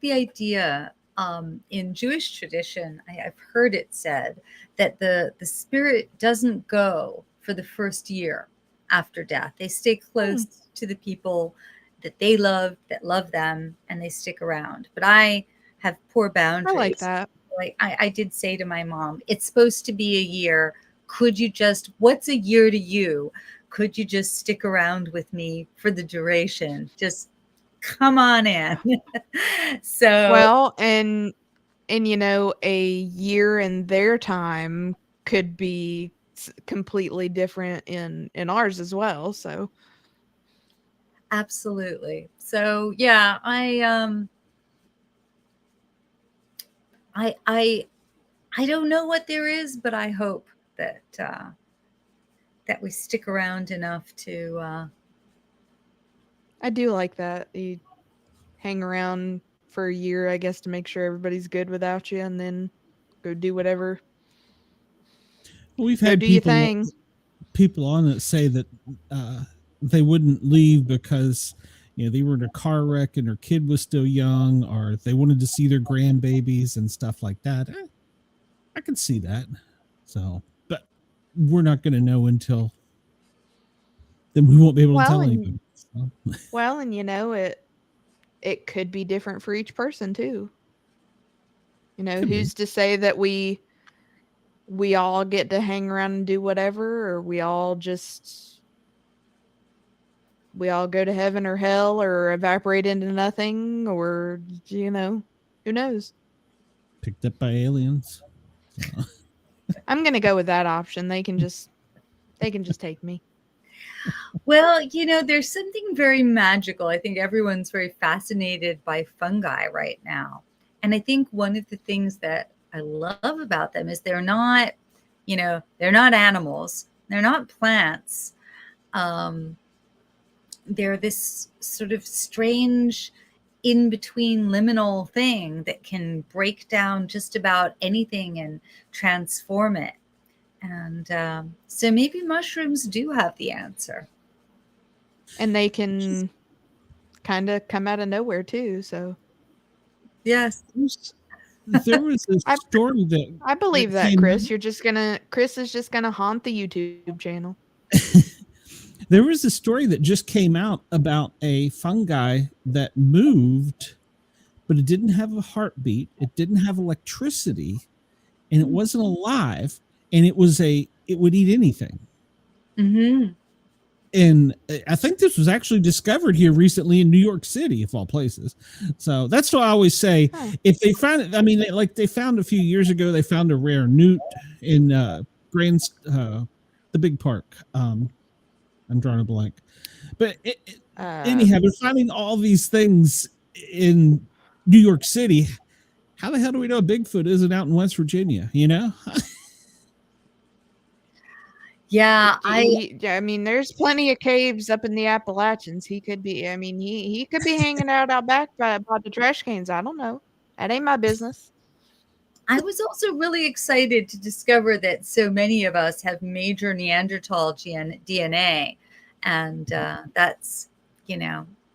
the idea. In Jewish tradition, I've heard it said that the spirit doesn't go for the first year after death. They stay close to the people that they love, that love them, and they stick around. But I have poor boundaries. I like that. Like I did say to my mom, it's supposed to be a year. Could you what's a year to you? Could you just stick around with me for the duration? Just come on in. So well, and a year in their time could be completely different in ours as well. So absolutely. So yeah, I don't know what there is, but I hope that that we stick around enough to. I do like that. You hang around for a year, I guess, to make sure everybody's good without you, and then go do whatever. We've had people on that say that they wouldn't leave because they were in a car wreck and their kid was still young, or they wanted to see their grandbabies and stuff like that. I can see that. So, but we're not going to know until then. We won't be able to tell anybody. So. Well, and it could be different for each person too. Who's to say that we all get to hang around and do whatever, or we all go to heaven or hell or evaporate into nothing, or who knows? Picked up by aliens. So. I'm gonna go with that option. They can just take me. Well, there's something very magical. I think everyone's very fascinated by fungi right now. And I think one of the things that I love about them is they're not animals. They're not plants. They're this sort of strange in-between liminal thing that can break down just about anything and transform it. And so maybe mushrooms do have the answer. And they can kind of come out of nowhere too. So yes. There was a story that I believe that Chris. Chris is just gonna haunt the YouTube channel. There was a story that just came out about a fungi that moved, but it didn't have a heartbeat, it didn't have electricity, and it wasn't alive. And it would eat anything. Mm-hmm. And I think this was actually discovered here recently in New York City, of all places. So that's what I always say. If they found it, they found a few years ago, they found a rare newt in the big park. I'm drawing a blank. But anyhow, they're finding all these things in New York City. How the hell do we know Bigfoot isn't out in West Virginia, Yeah, I mean, there's plenty of caves up in the Appalachians. He could be. I mean, he could be hanging out back by the trash cans. I don't know. That ain't my business. I was also really excited to discover that so many of us have major Neanderthal DNA. And that's,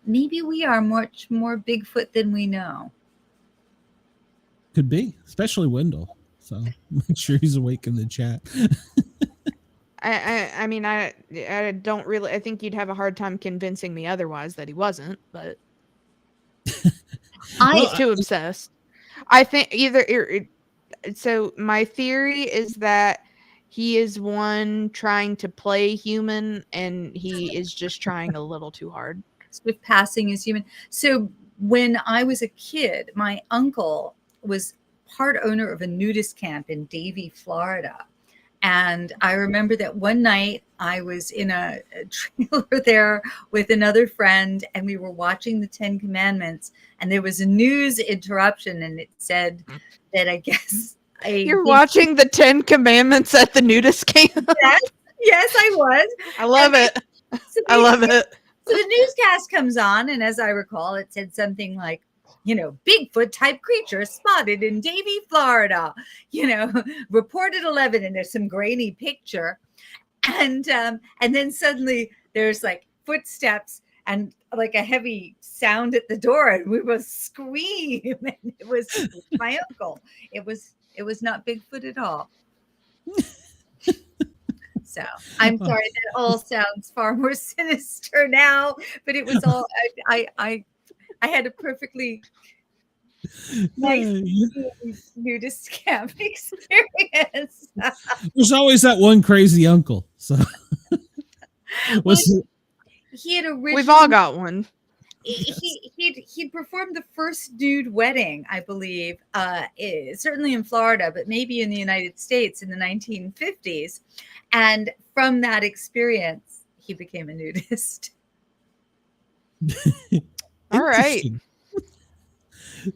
maybe we are much more Bigfoot than we know. Could be, especially Wendell. So make sure he's awake in the chat. I mean, I don't really. I think you'd have a hard time convincing me otherwise that he wasn't. But he's too obsessed. I think so my theory is that he is one trying to play human, and he is just trying a little too hard. With passing as human. So when I was a kid, my uncle was part owner of a nudist camp in Davie, Florida. And I remember that one night I was in a trailer there with another friend, and we were watching the 10 Commandments, and there was a news interruption, and it said that I guess you're watching the 10 Commandments at the nudist camp. Yes, I was. I love it. I love it. So the newscast comes on, and as I recall, it said something like, Bigfoot type creature spotted in Davie, Florida, reported 11, and there's some grainy picture. And then suddenly there's like footsteps and like a heavy sound at the door, and we both scream. And it was my uncle. It was not Bigfoot at all. So I'm sorry, that all sounds far more sinister now, but it was all I had a perfectly nice nudist camp experience. There's always that one crazy uncle. So he had originally, we've all got one. He performed the first nude wedding, I believe, certainly in Florida, but maybe in the United States in the 1950s. And from that experience, he became a nudist. All right.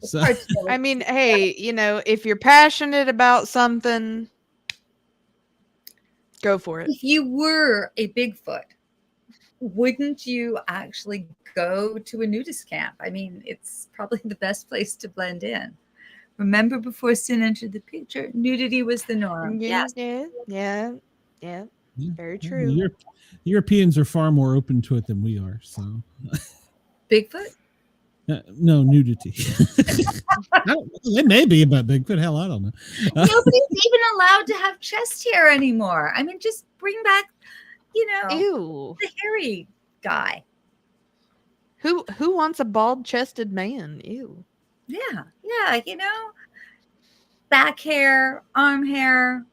So, I mean, hey, if you're passionate about something, go for it. If you were a Bigfoot, wouldn't you actually go to a nudist camp? I mean, it's probably the best place to blend in. Remember, before sin entered the picture, nudity was the norm. Yeah. Very true. Europeans are far more open to it than we are. So, Bigfoot? No, nudity. It may be about Bigfoot. Hell, I don't know. Nobody's even allowed to have chest hair anymore. I mean, just bring back, Ew. the hairy guy. Who wants a bald-chested man? Ew. Yeah, back hair, arm hair,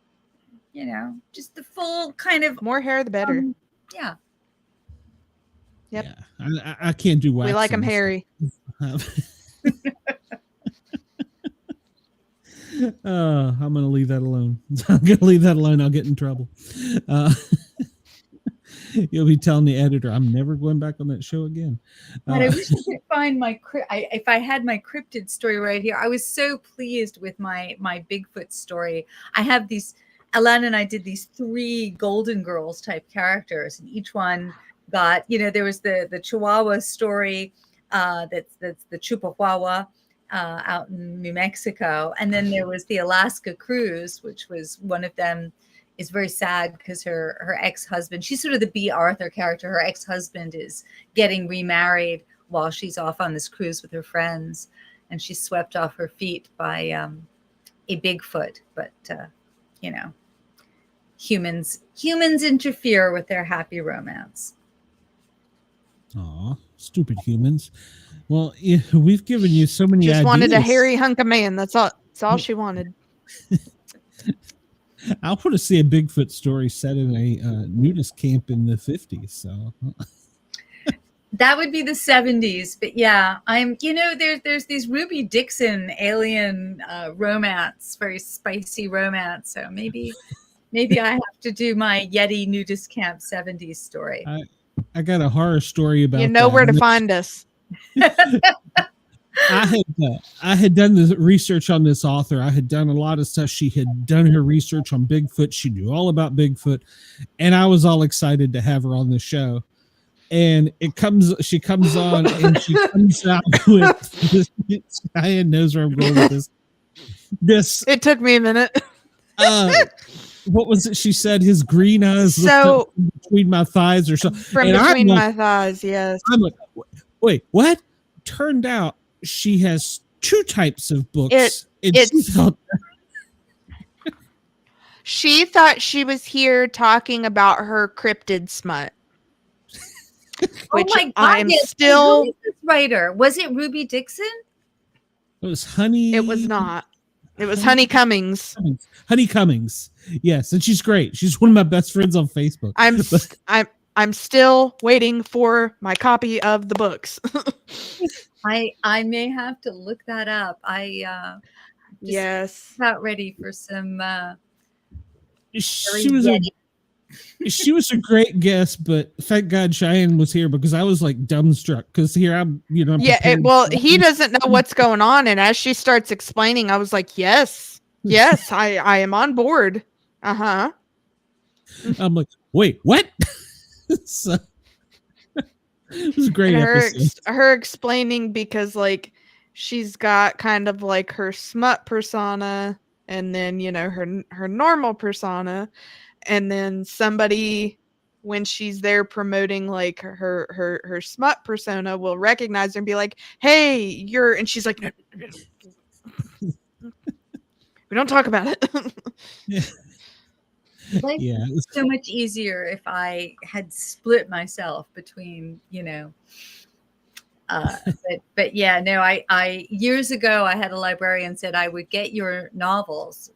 just the full kind of more hair, the better. Yeah. Yep. Yeah, I can't do wax. We like them hairy. I'm going to leave that alone. I'll get in trouble. You'll be telling the editor, I'm never going back on that show again. But I wish I could find if I had my cryptid story right here. I was so pleased with my Bigfoot story. I have these, Alana and I did these 3 Golden Girls type characters, and each one got, there was the Chihuahua story, that's the Chupahuahua out in New Mexico. And then there was the Alaska cruise, which was one of them is very sad because her ex-husband, she's sort of the B. Arthur character. Her ex-husband is getting remarried while she's off on this cruise with her friends, and she's swept off her feet by a Bigfoot. But, humans interfere with their happy romance. Aw, stupid humans. Well, we've given you so many Just ideas. wanted a hairy hunk of man. That's all she wanted. I want to see a Bigfoot story set in a nudist camp in the 50s. So that would be the 70s. But yeah, there's these Ruby Dixon alien romance, very spicy romance. So maybe I have to do my Yeti nudist camp 70s story. I got a horror story about. You know where to find us. I had done the research on this author. I had done a lot of stuff. She had done her research on Bigfoot. She knew all about Bigfoot, and I was all excited to have her on the show. and she comes on and she comes out with this. Cheyenne knows where I'm going with this. It took me a minute. What was it she said? His green eyes looked up between my thighs or something. From between my thighs, yes. I'm like, wait, what? Turned out she has two types of books. She thought she was here talking about her cryptid smut. Which oh my God! I'm still. Who is this writer? Was it Ruby Dixon? It was Honey. It was not. It was Honey Cummings. Honey Cummings. Yes, and she's great. She's one of my best friends on Facebook. I'm still waiting for my copy of the books. I may have to look that up. Yes. About ready for some. She was a great guest, but thank God Cheyenne was here because I was like dumbstruck. Because here I'm he doesn't know what's going on, and as she starts explaining, I was like, yes, I am on board. I'm like, wait, what? So, it was a great episode. Her explaining because like she's got kind of like her smut persona, and then her normal persona. And then somebody, when she's there promoting like her smut persona, will recognize her and be like, "Hey, you're," and she's like, "No, we don't talk about it." Life was so much easier if I had split myself between, but yeah, no, I years ago I had a librarian said I would get your novels.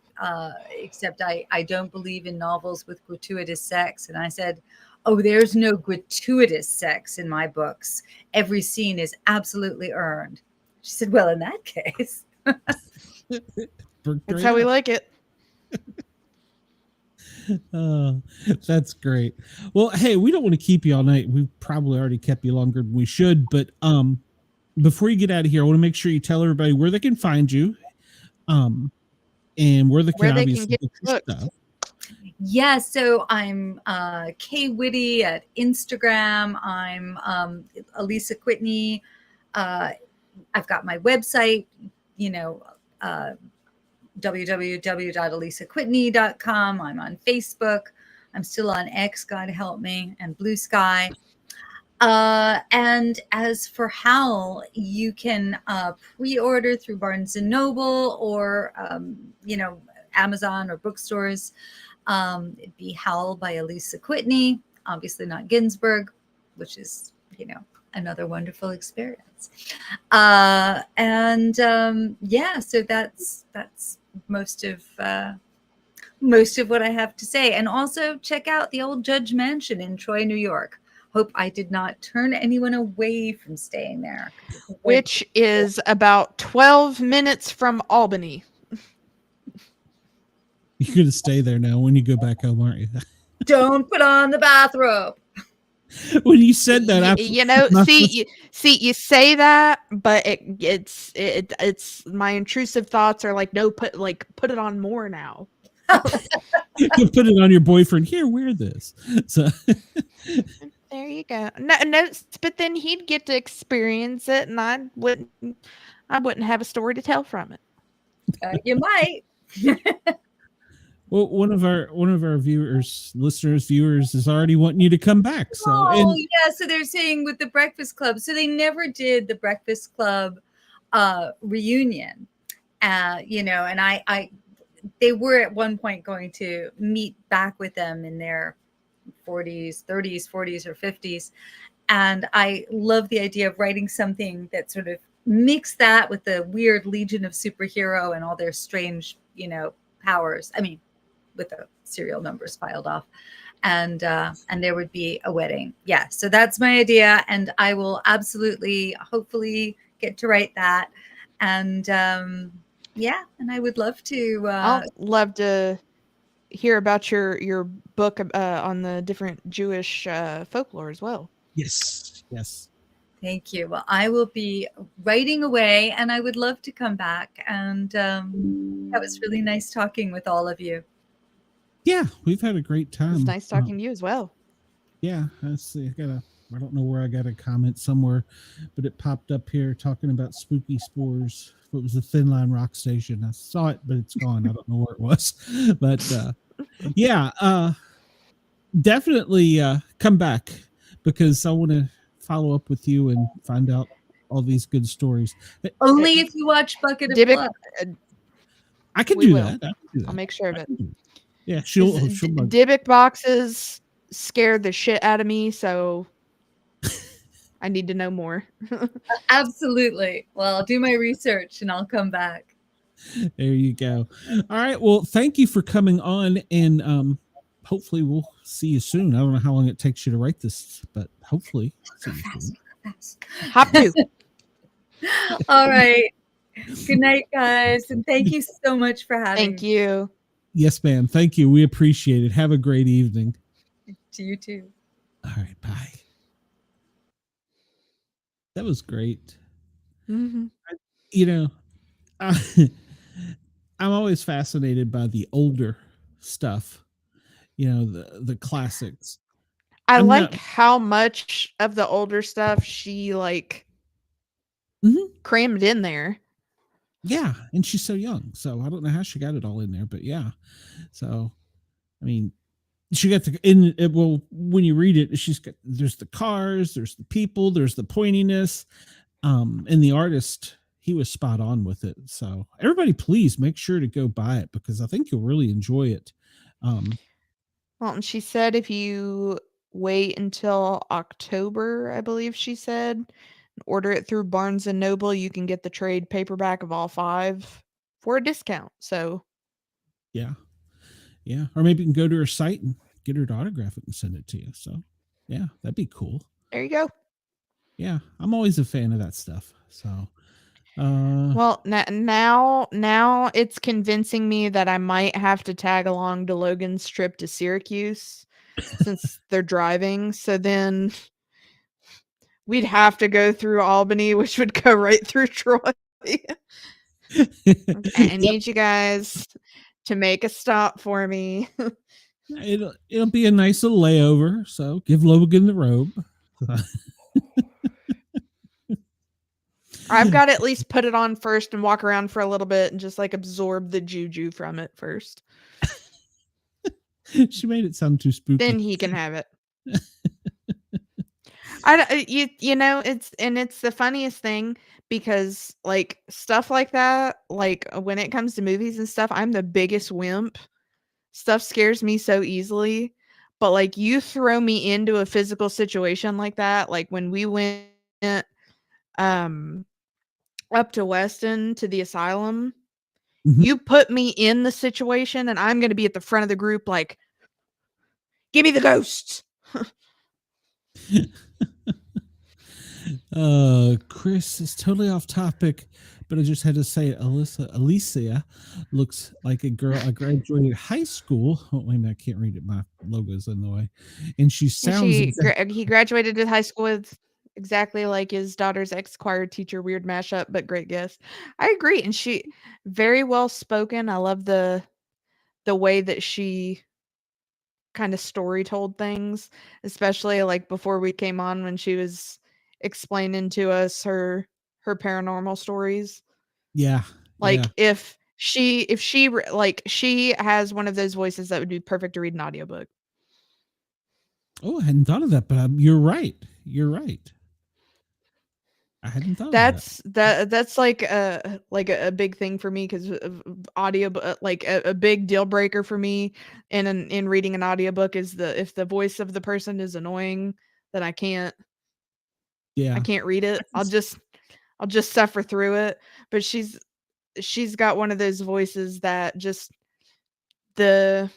Except I don't believe in novels with gratuitous sex. And I said, oh, there's no gratuitous sex in my books. Every scene is absolutely earned. She said, well, in that case. That's how we like it. Oh, that's great. Well, hey, we don't want to keep you all night. We probably already kept you longer than we should. But before you get out of here, I want to make sure you tell everybody where they can find you. And where they can get stuff. Yeah, so I'm K Witty at Instagram. I'm Alisa Kwitney. I've got my website, www.alisakwitney.com. I'm on Facebook. I'm still on X, God help me, and Blue Sky. And as for Howl, you can pre-order through Barnes & Noble or, Amazon or bookstores. It'd be Howl by Alisa Kwitney, obviously not Ginsberg, which is, another wonderful experience. So that's most of what I have to say. And also check out the old Judge Mansion in Troy, New York. Hope I did not turn anyone away from staying there. Which is about 12 minutes from Albany. You're going to stay there now when you go back home, aren't you? Don't put on the bathrobe. When you said that, you say that, but it's my intrusive thoughts are like, no, put it on more now. You put it on your boyfriend. Here, wear this. So there you go. No, but then he'd get to experience it, and I wouldn't have a story to tell from it. You might. Well, one of our viewers is already wanting you to come back. So so they're saying with the Breakfast Club. So they never did the Breakfast Club reunion. And they were at one point going to meet back with them in their 40s, 30s, 40s, or 50s. And I love the idea of writing something that sort of mixed that with the weird Legion of Superhero and all their strange, powers. I mean, with the serial numbers filed off. And there would be a wedding. Yeah. So that's my idea. And I will absolutely, hopefully get to write that. And and I would love to. I'll love to hear about your book on the different Jewish folklore as well. Yes. Thank you. Well, I will be writing away, and I would love to come back. And that was really nice talking with all of you. Yeah, we've had a great time. It's nice talking to you as well. Yeah, let's see. I gotta I don't know where I got a comment somewhere, but it popped up here talking about spooky spores. It was the Thin Line Rock Station. I saw it, but it's gone. I don't know where it was. But yeah, definitely come back because I want to follow up with you and find out all these good stories. Only if you watch Bucket of Dybbuk, Blood. I can We do will. that. I can do that. I'll make sure of it. Yeah, she'll Dybbuk boxes scared the shit out of me, so I need to know more. Absolutely. Well, I'll do my research and I'll come back. There you go. All right. Well, thank you for coming on, and hopefully we'll see you soon. I don't know how long it takes you to write this, but hopefully see you soon. Hop to. All right. Good night, guys, and thank you so much for having Thank me. you. Yes, ma'am. Thank you. We appreciate it. Have a great evening. To you too. All right. Bye. That was great. Mm-hmm. You know, I'm always fascinated by the older stuff. You know, the classics. I I'm like not- how much of the older stuff she like Mhm. crammed in there. Yeah, and she's so young, so I don't know how she got it all in there, but yeah. So, I mean, she got the in it. Well, when you read it, she's got there's the cars, there's the people, there's the pointiness, and the artist he was spot on with it. So everybody, please make sure to go buy it because I think you'll really enjoy it. Well, and she said if you wait until October, I believe she said, and order it through Barnes and Noble, you can get the trade paperback of all 5 for a discount. So Yeah, or maybe you can go to her site and get her to autograph it and send it to you. So, yeah, that'd be cool. there you go. Yeah, I'm always a fan of that stuff. So, Well, now it's convincing me that I might have to tag along to Logan's trip to Syracuse since they're driving. So then we'd have to go through Albany, which would go right through Troy. Okay, I need you guys to make a stop for me. it'll be a nice little layover. So give Logan the robe. I've got to at least put it on first and walk around for a little bit and just like absorb the juju from it first. She made it sound too spooky. Then he can have it. You know, it's the funniest thing because like stuff like that, like when it comes to movies and stuff, I'm the biggest wimp. Stuff scares me so easily. But like you throw me into a physical situation like that, like when we went up to Weston to the asylum, Mhm. you put me in the situation and I'm going to be at the front of the group like, give me the ghosts. Chris is totally off topic, but I just had to say Alicia looks like a girl. I graduated high school. Oh, wait a minute, I can't read it. My logo's in the way. And she sounds He graduated high school with exactly like his daughter's ex-choir teacher. Weird mashup, but great guess. I agree. And she very well spoken. I love the way that she kind of story told things, especially like before we came on when she was explaining to us her paranormal stories. Yeah. Like yeah. if she like she has one of those voices that would be perfect to read an audiobook. Oh, I hadn't thought of that, but you're right. You're right. I hadn't thought of that. That's like a big thing for me because audio, like a big deal breaker for me in reading an audiobook is if the voice of the person is annoying, then I can't read it. I'll just suffer through it. But she's got one of those voices that just the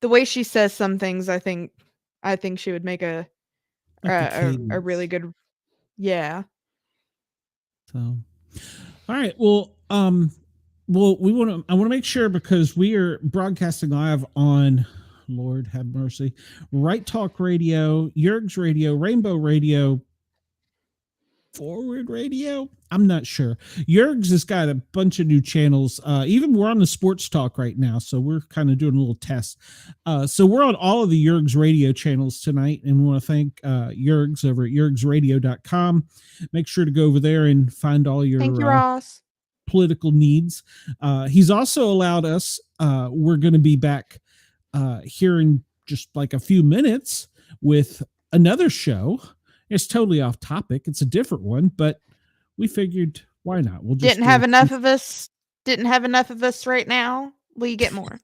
way she says some things, I think she would make a really good. Yeah. So, all right. Well, I want to make sure because we are broadcasting live on, Lord have mercy, Right Talk Radio, Yerg's Radio, Rainbow Radio, forward radio. I'm not sure. Jurgs has got a bunch of new channels. Even we're on the sports talk right now, so we're kind of doing a little test. So we're on all of the Jurgs radio channels tonight, and we want to thank Jurgs over at jurgsradio.com. Make sure to go over there and find all your Thank you, Ross. political needs. He's also allowed us, we're going to be back here in just like a few minutes with another show. It's totally off topic. It's a different one, but we figured why not? We'll just Didn't have enough of us right now. Will you get more?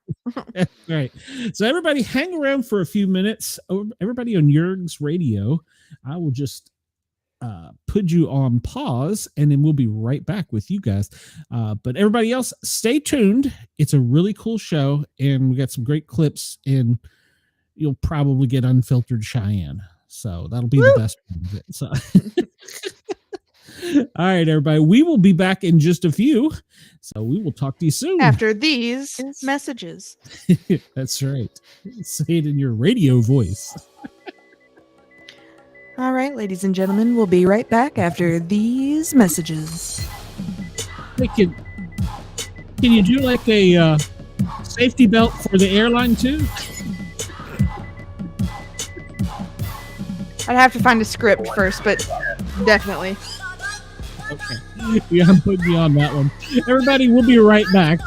Right. So everybody hang around for a few minutes. Everybody on Jurgs Radio, I will just put you on pause and then we'll be right back with you guys. But everybody else, stay tuned. It's a really cool show and we got some great clips and you'll probably get unfiltered Cheyenne. So that'll be the best part of it. So all right, everybody, we will be back in just a few. So we will talk to you soon. After these messages. That's right. Say it in your radio voice. All right, ladies and gentlemen, we'll be right back after these messages. Hey, can you do like a safety belt for the airline too? I'd have to find a script first, but definitely. Okay. Yeah, I'm putting you on that one. Everybody, we'll be right back.